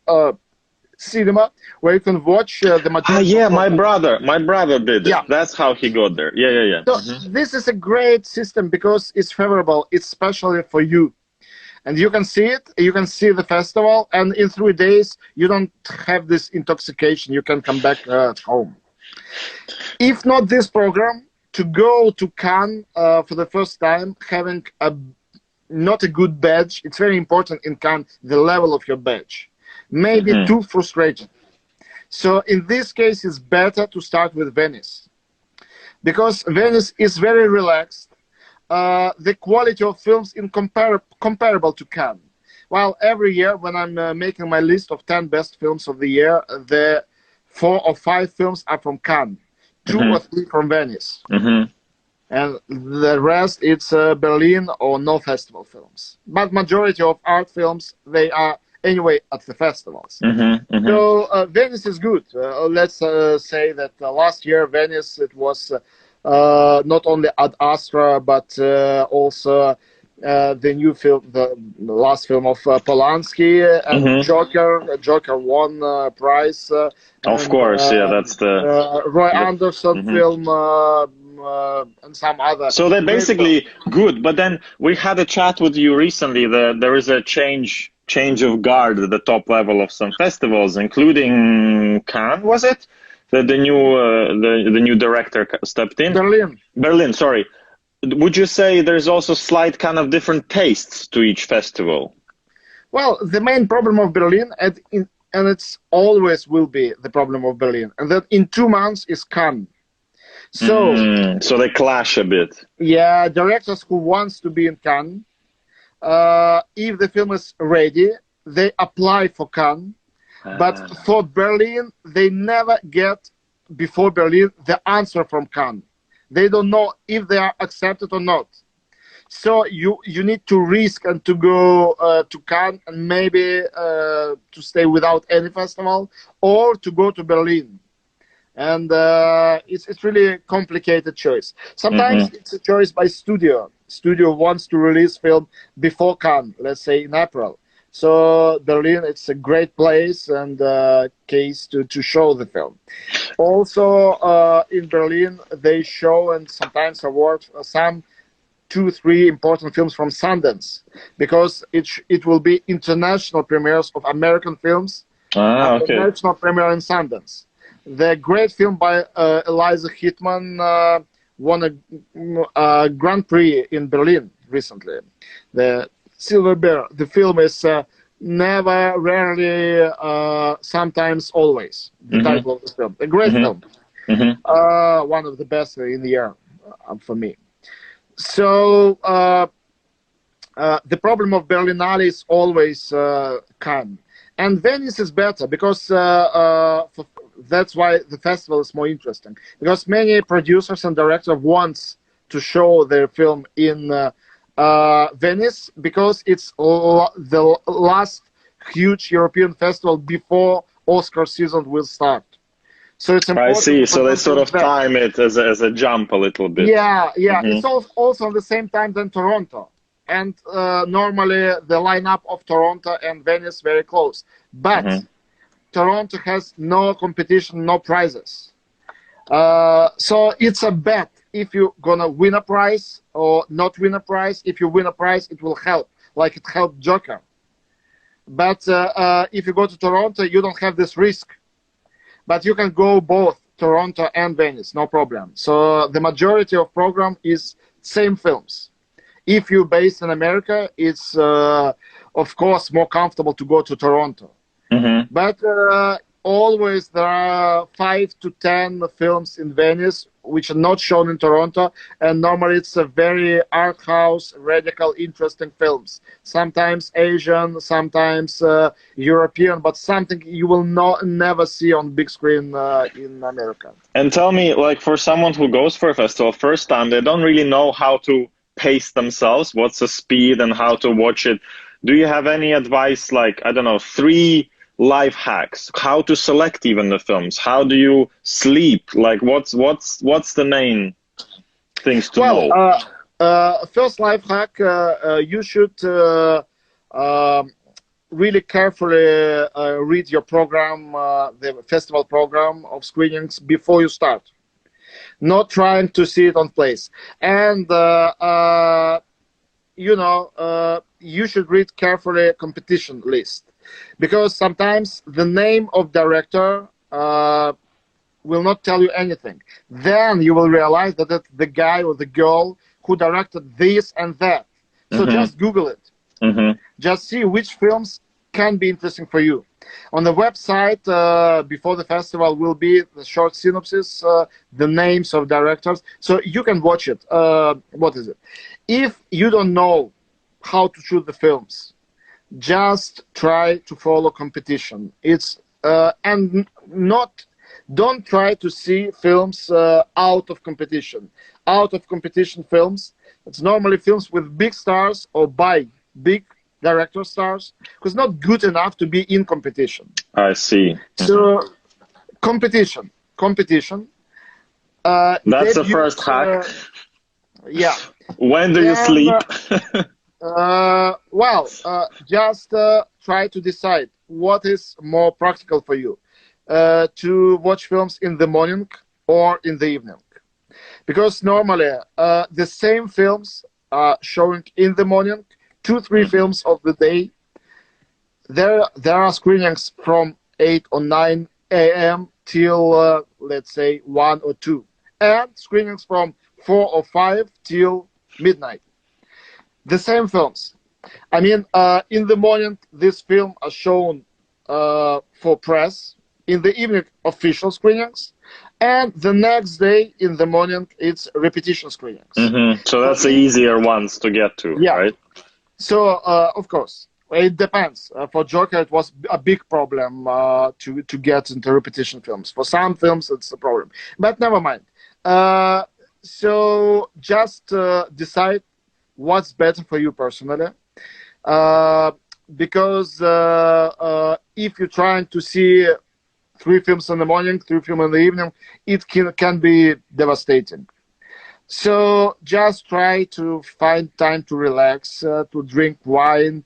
Speaker 2: cinema where you can watch the majority.
Speaker 1: Yeah, my brother did it.
Speaker 2: Yeah.
Speaker 1: That's how he got there. Yeah.
Speaker 2: So this is a great system because it's favorable. It's especially for you. And you can see it, you can see the festival, and in 3 days, you don't have this intoxication. You can come back at home. If not this program, to go to Cannes for the first time, having not a good badge, it's very important in Cannes, the level of your badge. Maybe too frustrating. So in this case, it's better to start with Venice. Because Venice is very relaxed. The quality of films is comparable to Cannes. While every year when I'm making my list of 10 best films of the year, the 4 or 5 films are from Cannes, 2 or 3 from Venice. And the rest, it's Berlin or no festival films. But majority of art films, they are anyway at the festivals. So Venice is good. Let's say that last year Venice, it was not only Ad Astra, but also the new film, the last film of Polanski, and Joker won prize.
Speaker 1: Of course, yeah, that's the
Speaker 2: Roy Anderson film and some other.
Speaker 1: So they're basically good, but then we had a chat with you recently that there is a change of guard at the top level of some festivals, including Cannes, was it? The new director stepped in? Berlin, sorry. Would you say there's also slight kind of different tastes to each festival?
Speaker 2: Well, the main problem of Berlin, and it's always will be the problem of Berlin, and that in 2 months is Cannes. So,
Speaker 1: so they clash a bit.
Speaker 2: Yeah, directors who wants to be in Cannes, if the film is ready, they apply for Cannes. But for Berlin, they never get, before Berlin, the answer from Cannes. They don't know if they are accepted or not. So you need to risk and to go to Cannes and maybe to stay without any festival, or to go to Berlin. And it's really a complicated choice. Sometimes it's a choice by studio. Studio wants to release film before Cannes, let's say in April. So Berlin, it's a great place and case to show the film. Also in Berlin, they show and sometimes award some 2-3 important films from Sundance, because it will be international premieres of American films. International premiere in Sundance. The great film by Eliza Hittman won a Grand Prix in Berlin recently. The Silver Bear. The film is Never, Rarely, Sometimes, Always. The title of the film. A great film. One of the best in the year for me. So the problem of Berlinale is always Cannes. And Venice is better because that's why the festival is more interesting. Because many producers and directors wants to show their film in Venice, because it's the last huge European festival before Oscar season will start. So it's important.
Speaker 1: I see. So they sort of time it as a jump a little bit.
Speaker 2: Yeah. It's also at the same time than Toronto. And normally the lineup of Toronto and Venice very close. But Toronto has no competition, no prizes. So it's a bet if you're gonna win a prize or not win a prize. If you win a prize, it will help, like it helped Joker. But if you go to Toronto, you don't have this risk. But you can go both Toronto and Venice, no problem. So the majority of program is same films. If you're based in America, it's of course more comfortable to go to Toronto. But always there are 5 to 10 films in Venice which are not shown in Toronto, and normally it's a very art house, radical, interesting films. Sometimes Asian, sometimes European, but something you will never see on big screen in America.
Speaker 1: And tell me, like, for someone who goes for a festival first time, they don't really know how to pace themselves, what's the speed and how to watch it. Do you have any advice, like, I don't know, 3 life hacks, how to select even the films? How do you sleep? Like, what's the main things to know?
Speaker 2: First life hack, you should really carefully read your program, the festival program of screenings before you start. Not trying to see it on place. And, you should read carefully competition list. Because sometimes the name of director will not tell you anything. Then you will realize that it's the guy or the girl who directed this and that. So just Google it. Just see which films can be interesting for you. On the website before the festival will be the short synopsis, the names of directors, so you can watch it. What is it? If you don't know how to choose the films, just try to follow competition. It's and don't try to see films out of competition. Out of competition films, it's normally films with big stars or by big director stars, because not good enough to be in competition.
Speaker 1: I see.
Speaker 2: So competition.
Speaker 1: That's the first hack.
Speaker 2: Yeah.
Speaker 1: When do you sleep?
Speaker 2: Just try to decide what is more practical for you, to watch films in the morning or in the evening. Because normally the same films are showing in the morning, 2-3 films of the day. There are screenings from 8 or 9 a.m. till, let's say, 1 or 2. And screenings from 4 or 5 till midnight. The same films. I mean, in the morning, this film are shown for press. In the evening, official screenings. And the next day, in the morning, it's repetition screenings.
Speaker 1: So that's the easier ones to get to, right?
Speaker 2: So, of course, it depends. For Joker, it was a big problem to get into repetition films. For some films, it's a problem. But never mind. So just decide what's better for you personally. Because if you're trying to see 3 films in the morning, 3 films in the evening, it can be devastating. So just try to find time to relax, to drink wine.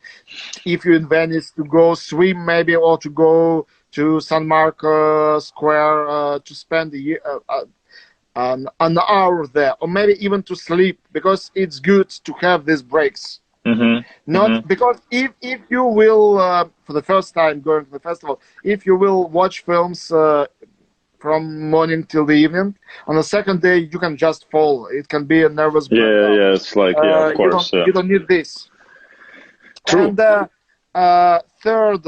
Speaker 2: If you're in Venice, to go swim maybe, or to go to San Marco Square to spend an hour there, or maybe even to sleep, because it's good to have these breaks. Because if you will, for the first time going to the festival, if you will watch films from morning till the evening, on the second day you can just fall. It can be a nervous breakdown.
Speaker 1: Yeah, it's like, of course.
Speaker 2: You don't need this.
Speaker 1: True.
Speaker 2: And third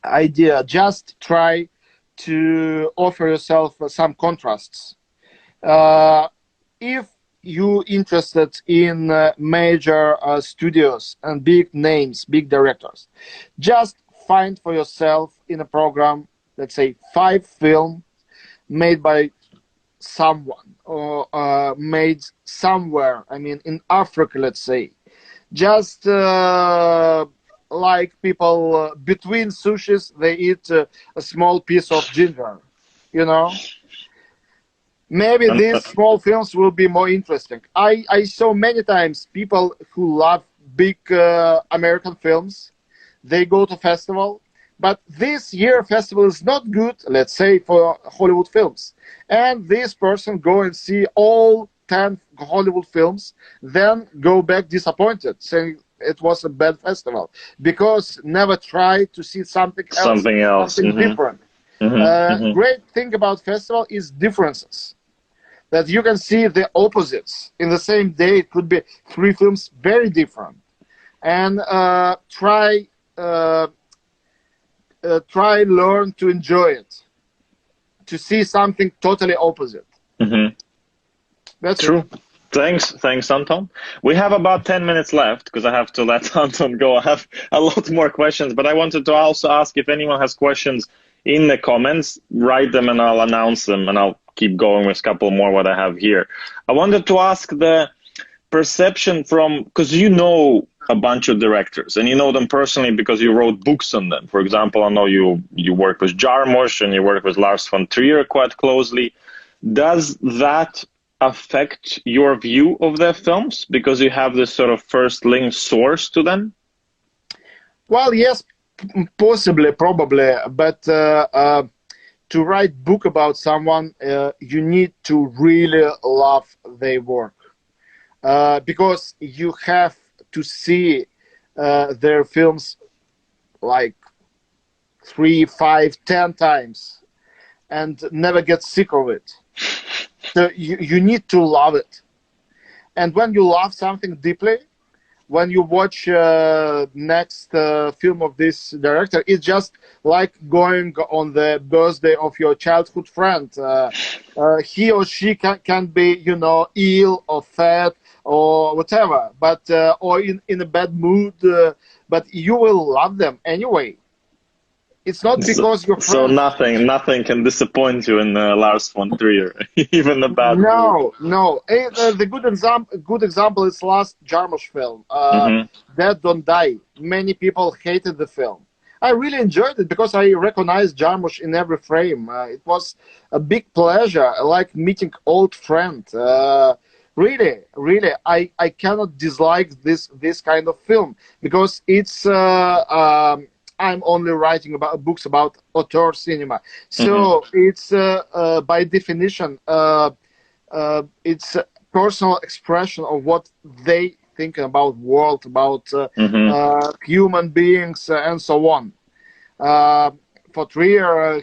Speaker 2: idea, just try to offer yourself some contrasts. If you're interested in major studios and big names, big directors, just find for yourself in a program, let's say 5 films made by someone, or made somewhere, I mean in Africa, let's say. Just like people between sushis, they eat a small piece of ginger, you know? Maybe these small films will be more interesting. I saw many times people who love big American films, they go to festival, but this year festival is not good, let's say, for Hollywood films. And this person go and see all 10 Hollywood films, then go back disappointed, saying it was a bad festival, because never try to see something else, something different. Great thing about festival is differences. That you can see the opposites. In the same day, it could be 3 films very different. And try try learn to enjoy it, to see something totally opposite.
Speaker 1: Hmm.
Speaker 2: That's
Speaker 1: True.
Speaker 2: it.
Speaker 1: Thanks, Anton. We have about 10 minutes left because I have to let Anton go. I have a lot more questions, but I wanted to also ask if anyone has questions in the comments, write them and I'll announce them and I'll keep going with a couple more what I have here. I wanted to ask the perception from, because you know a bunch of directors and you know them personally because you wrote books on them. For example, I know you work with Jarmusch and you work with Lars von Trier quite closely. Does that affect your view of their films because you have this sort of first link source to them?
Speaker 2: Well, yes, possibly, probably, but to write book about someone, you need to really love their work, because you have to see their films like 3, 5, 10 times and never get sick of it. So you need to love it. And when you love something deeply, when you watch next film of this director, it's just like going on the birthday of your childhood friend. He or she can be, ill or fat or whatever, but or in a bad mood, but you will love them anyway. It's not because you're
Speaker 1: So
Speaker 2: friends.
Speaker 1: nothing can disappoint you in Lars von Trier, even the bad mood.
Speaker 2: No, no. The good example is last Jarmusch film,
Speaker 1: Hmm.
Speaker 2: Dead Don't Die. Many people hated the film. I really enjoyed it because I recognized Jarmusch in every frame. It was a big pleasure, like meeting old friend. Really, really, I cannot dislike this kind of film because it's I'm only writing about books about auteur cinema,
Speaker 1: Hmm.
Speaker 2: so it's by definition it's a personal expression of what they think about world, about
Speaker 1: Hmm.
Speaker 2: human beings, and so on. Uh, for Trier,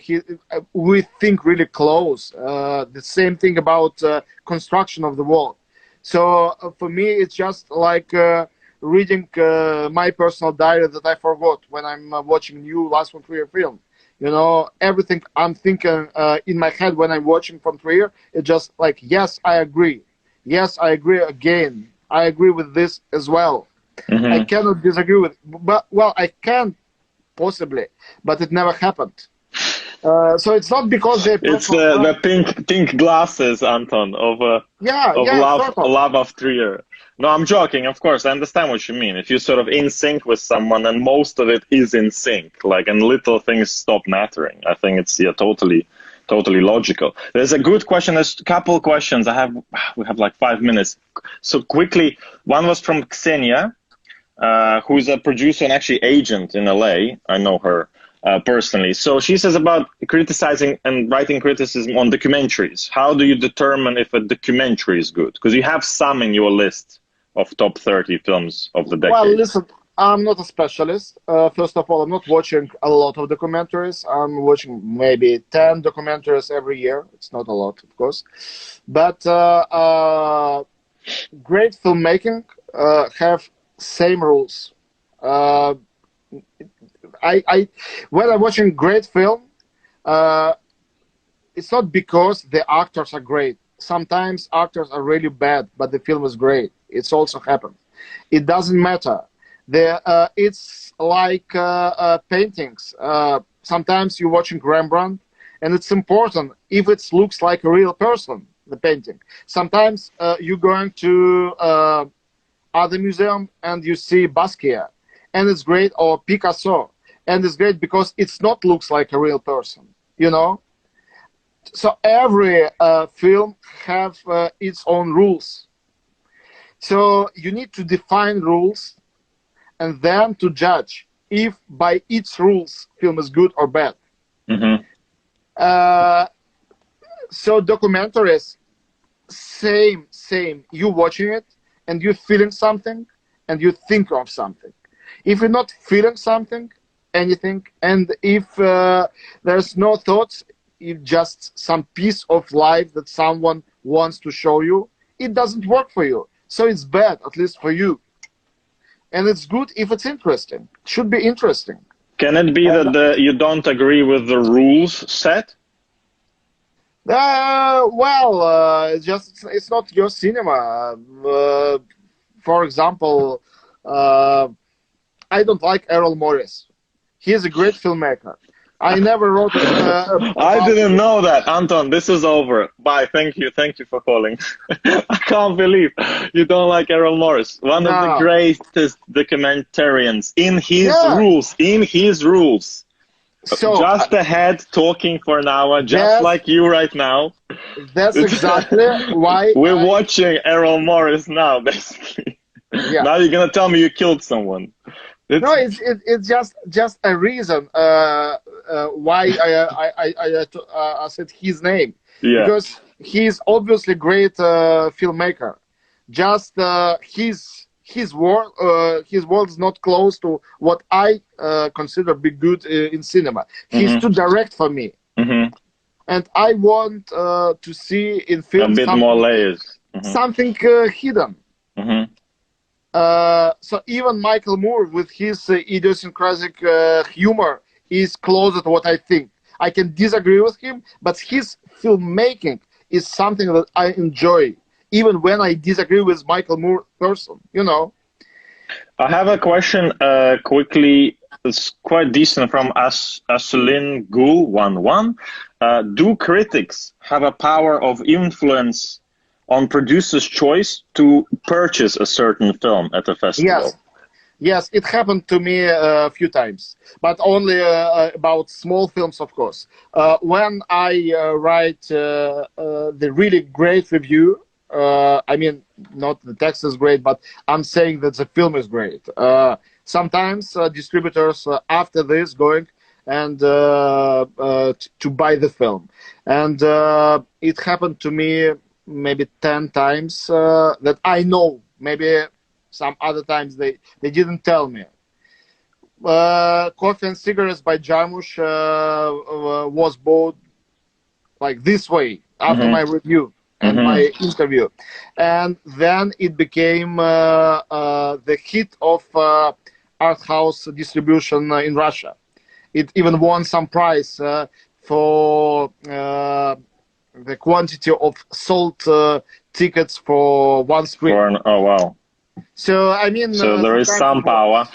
Speaker 2: we think really close. The same thing about construction of the world. So for me, it's just like reading my personal diary that I forgot when I'm watching new Lars von Trier film. Everything I'm thinking in my head when I'm watching von Trier, it's just like, yes, I agree. Yes, I agree again. I agree with this as well. I
Speaker 1: Hmm.
Speaker 2: cannot disagree with, but well, I can possibly, but it never happened. So it's not because they're
Speaker 1: It's
Speaker 2: personal
Speaker 1: the
Speaker 2: friends.
Speaker 1: pink glasses, Anton,
Speaker 2: Yeah,
Speaker 1: of
Speaker 2: yeah, sort of.
Speaker 1: love of Trier. No, I'm joking. Of course, I understand what you mean. If you're sort of in sync with someone, and most of it is in sync, like, and little things stop mattering. I think it's totally logical. There's a good question. There's a couple questions. We have like 5 minutes. So quickly, one was from Xenia, who's a producer and actually agent in LA. I know her personally. So she says about criticizing and writing criticism on documentaries. How do you determine if a documentary is good? Because you have some in your list of top 30 films of the
Speaker 2: Well,
Speaker 1: decade.
Speaker 2: listen, I'm not a specialist. First of all, I'm not watching a lot of documentaries. I'm watching maybe 10 documentaries every year. It's not a lot, of course. But great filmmaking have same rules. Uh, I when I'm watching great film, uh, it's not because the actors are great. Sometimes actors are really bad, but the film is great. It's also happened. It doesn't matter. It's like paintings. Sometimes you're watching Rembrandt, and it's important if it looks like a real person, the painting. Sometimes you're going to other museum and you see Basquiat, and it's great, or Picasso, and it's great because it's not looks like a real person. You know, so every film have its own rules. So you need to define rules and then to judge if by its rules film is good or bad.
Speaker 1: Hmm.
Speaker 2: Uh, so documentaries, same. You watching it and you feeling something and you think of something. If you're not feeling something, anything, and if there's no thoughts, if just some piece of life that someone wants to show you, it doesn't work for you. So it's bad, at least for you. And it's good if it's interesting. It should be interesting.
Speaker 1: Can it be that you don't agree with the rules set?
Speaker 2: It's not your cinema. For example, I don't like Errol Morris. He is a great filmmaker. I never wrote.
Speaker 1: I didn't know that, Anton. This is over. Bye. Thank you for calling. I can't believe you don't like Errol Morris, one of the greatest documentarians in his rules. In his rules. So just ahead, talking for an hour, just like you right now.
Speaker 2: That's exactly why
Speaker 1: we're watching Errol Morris now, basically. Yeah. Now you're gonna tell me you killed someone.
Speaker 2: No, it's just a reason why I said his name. Yeah. Because he's obviously a great filmmaker. Just his world is not close to what I consider be good in cinema. He's too direct for me, and I want to see in films
Speaker 1: a bit more layers,
Speaker 2: something hidden. So even Michael Moore, with his idiosyncratic humor, is closer to what I think. I can disagree with him, but his filmmaking is something that I enjoy, even when I disagree with Michael Moore person, you know.
Speaker 1: I have a question quickly. It's quite decent from Asulin Gul 11. Do critics have a power of influence on producers' choice to purchase a certain film at a festival?
Speaker 2: Yes, it happened to me a few times, but only about small films, of course. When I write the really great review, I mean, not the text is great, but I'm saying that the film is great. Sometimes distributors, after this, going and to buy the film. And it happened to me maybe 10 times that I know. Maybe some other times they didn't tell me. Coffee and Cigarettes by Jarmusch was bought like this way after my review and my interview. And then it became the hit of art house distribution in Russia. It even won some prize for the quantity of sold tickets for one screen.
Speaker 1: Oh wow!
Speaker 2: So I mean,
Speaker 1: so there is some power.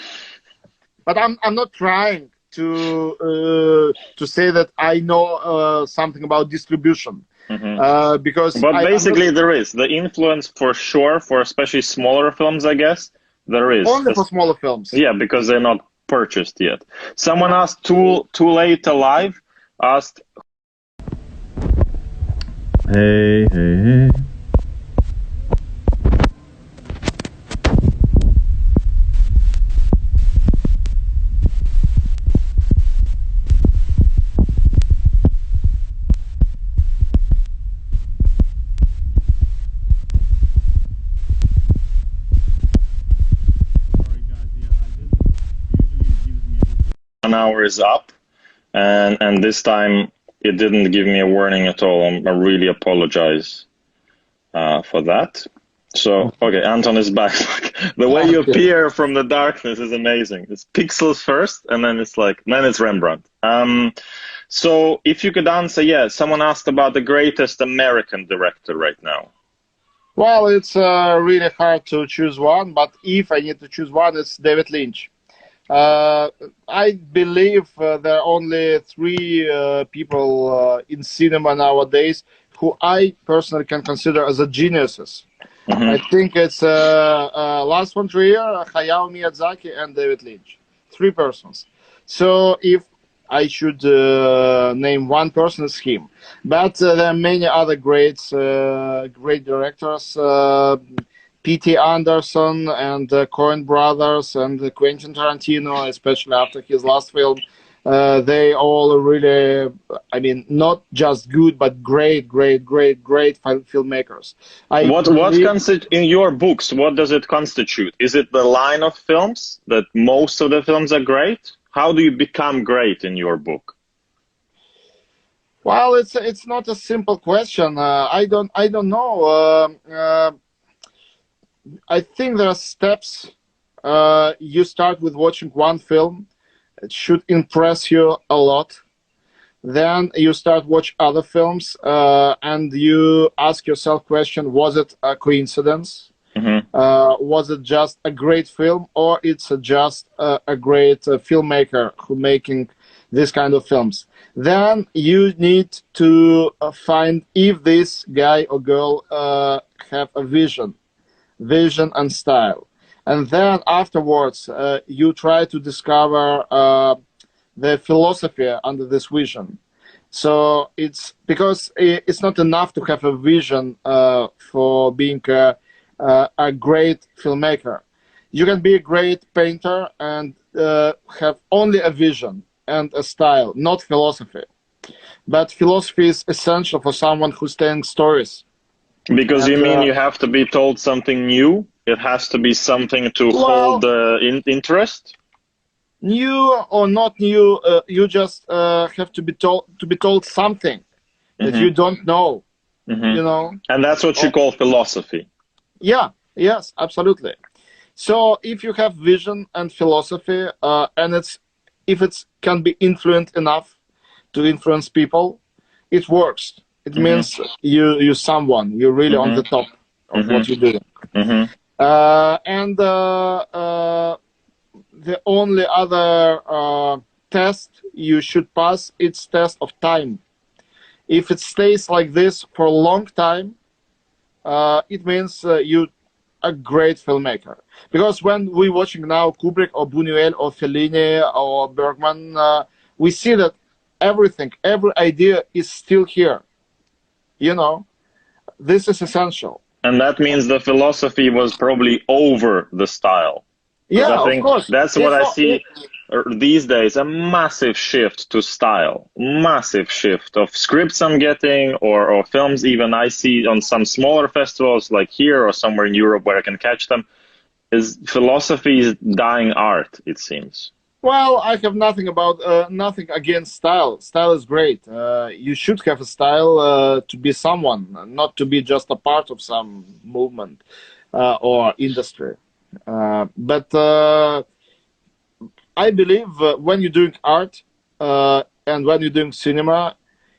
Speaker 2: But I'm not trying to say that I know something about distribution because.
Speaker 1: But basically, there is the influence for sure for especially smaller films. I guess there is
Speaker 2: only for smaller films.
Speaker 1: Yeah, because they're not purchased yet. Someone asked Too Late Alive asked.
Speaker 3: Hey, hey, hey.
Speaker 1: An hour is up, and this time it didn't give me a warning at all. I really apologize for that. So, okay, Anton is back. The way you appear from the darkness is amazing. It's pixels first, and then it's Rembrandt. So if you could answer, someone asked about the greatest American director right now.
Speaker 2: Well, it's really hard to choose one, but if I need to choose one, it's David Lynch. I believe there are only three people in cinema nowadays who I personally can consider as geniuses. I think it's Lars von Trier, Hayao Miyazaki, and David Lynch. Three persons. So if I should name one person, it's him. But there are many other great directors. P.T. Anderson and Coen Brothers and Quentin Tarantino, especially after his last film, they all really, I mean, not just good, but great filmmakers.
Speaker 1: In your books, what does it constitute? Is it the line of films that most of the films are great? How do you become great in your book?
Speaker 2: Well, it's not a simple question. I don't know. I think there are steps. You start with watching one film, It should impress you a lot. Then you start watch other films, and you ask yourself question: was it a coincidence?
Speaker 1: Mm-hmm.
Speaker 2: Was it just a great film, or it's just a great filmmaker who making this kind of films? Then you need to find if this guy or girl have a vision and style. And then afterwards, you try to discover the philosophy under this vision. So it's because it's not enough to have a vision for being a great filmmaker. You can be a great painter and have only a vision and a style, not philosophy. But philosophy is essential for someone who's telling stories.
Speaker 1: Because you mean you have to be told something new? It has to be something to hold the interest?
Speaker 2: New or not new, you just have to be told something that you don't know. You know,
Speaker 1: and that's what you call philosophy.
Speaker 2: Yeah, yes, absolutely. So if you have vision and philosophy, and if it can be influent enough to influence people, it works. It means you're someone, you're really on the top of what you're doing. And the only other test you should pass, it's test of time. If it stays like this for a long time, it means you a great filmmaker. Because when we're watching now Kubrick or Buñuel or Fellini or Bergman, we see that everything, every idea is still here. You know, this is essential.
Speaker 1: And that means the philosophy was probably over the style.
Speaker 2: Yeah,
Speaker 1: I think
Speaker 2: of course.
Speaker 1: That's what I see these days, a massive shift to style, massive shift of scripts I'm getting or films even I see on some smaller festivals like here or somewhere in Europe where I can catch them, is philosophy is dying art, it seems.
Speaker 2: Well, I have nothing against style. Style is great. You should have a style to be someone, not to be just a part of some movement or industry. But I believe when you're doing art and when you're doing cinema,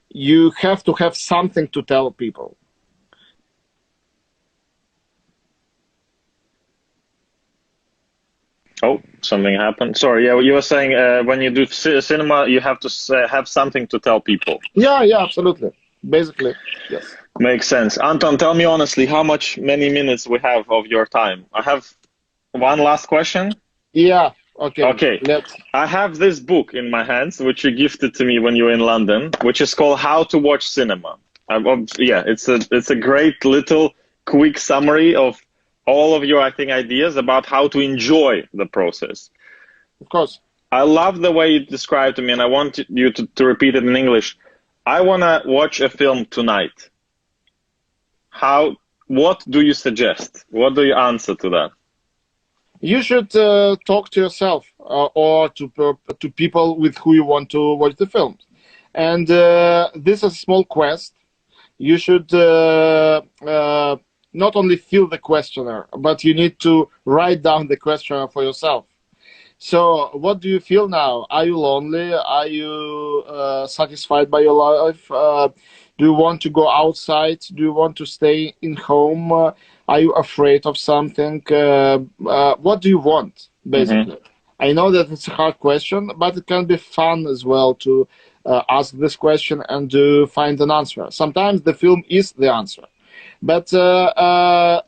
Speaker 2: you have to have something to tell people.
Speaker 1: Oh, something happened. Sorry, yeah, you were saying when you do cinema, you have to have something to tell people.
Speaker 2: Yeah, absolutely. Basically, yes.
Speaker 1: Makes sense. Anton, tell me honestly, many minutes we have of your time? I have one last question.
Speaker 2: Yeah, okay.
Speaker 1: Okay. I have this book in my hands, which you gifted to me when you were in London, which is called How to Watch Cinema. Yeah, it's a great little quick summary of all of your, I think, ideas about how to enjoy the process.
Speaker 2: Of course.
Speaker 1: I love the way you described to me, and I want you to repeat it in English. I want to watch a film tonight. What do you suggest? What do you answer to that?
Speaker 2: You should talk to yourself or to people with who you want to watch the film. And this is a small quest. You should not only fill the questionnaire, but you need to write down the questionnaire for yourself. So what do you feel now? Are you lonely? Are you satisfied by your life? Do you want to go outside? Do you want to stay in home? Are you afraid of something? What do you want, basically? I know that it's a hard question, but it can be fun as well to ask this question and to find an answer. Sometimes the film is the answer. But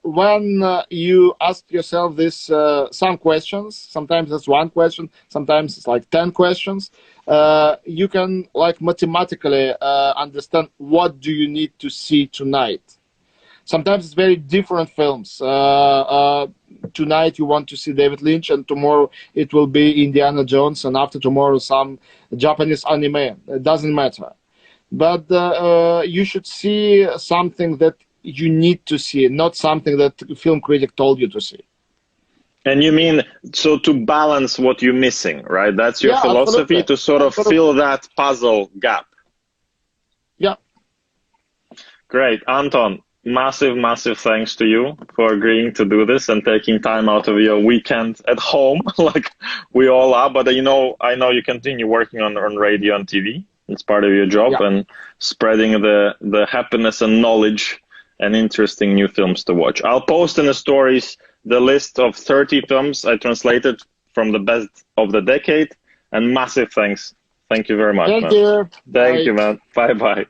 Speaker 2: when you ask yourself this, some questions, sometimes it's one question, sometimes it's like 10 questions, you can like mathematically understand what do you need to see tonight. Sometimes it's very different films. Tonight you want to see David Lynch, and tomorrow it will be Indiana Jones, and after tomorrow some Japanese anime. It doesn't matter. But you should see something that you need to see, not something that the film critic told you to see.
Speaker 1: And you mean, so to balance what you're missing, right? That's your philosophy,
Speaker 2: absolutely.
Speaker 1: To sort of fill that puzzle gap.
Speaker 2: Yeah.
Speaker 1: Great. Anton, massive thanks to you for agreeing to do this and taking time out of your weekend at home, like we all are. But I know you continue working on radio and TV. It's part of your job, and spreading the happiness and knowledge and interesting new films to watch. I'll post in the stories the list of 30 films I translated from the best of the decade, and massive thanks. Thank you very much,
Speaker 2: Thank
Speaker 1: man.
Speaker 2: you.
Speaker 1: Thank you, man. Bye-bye.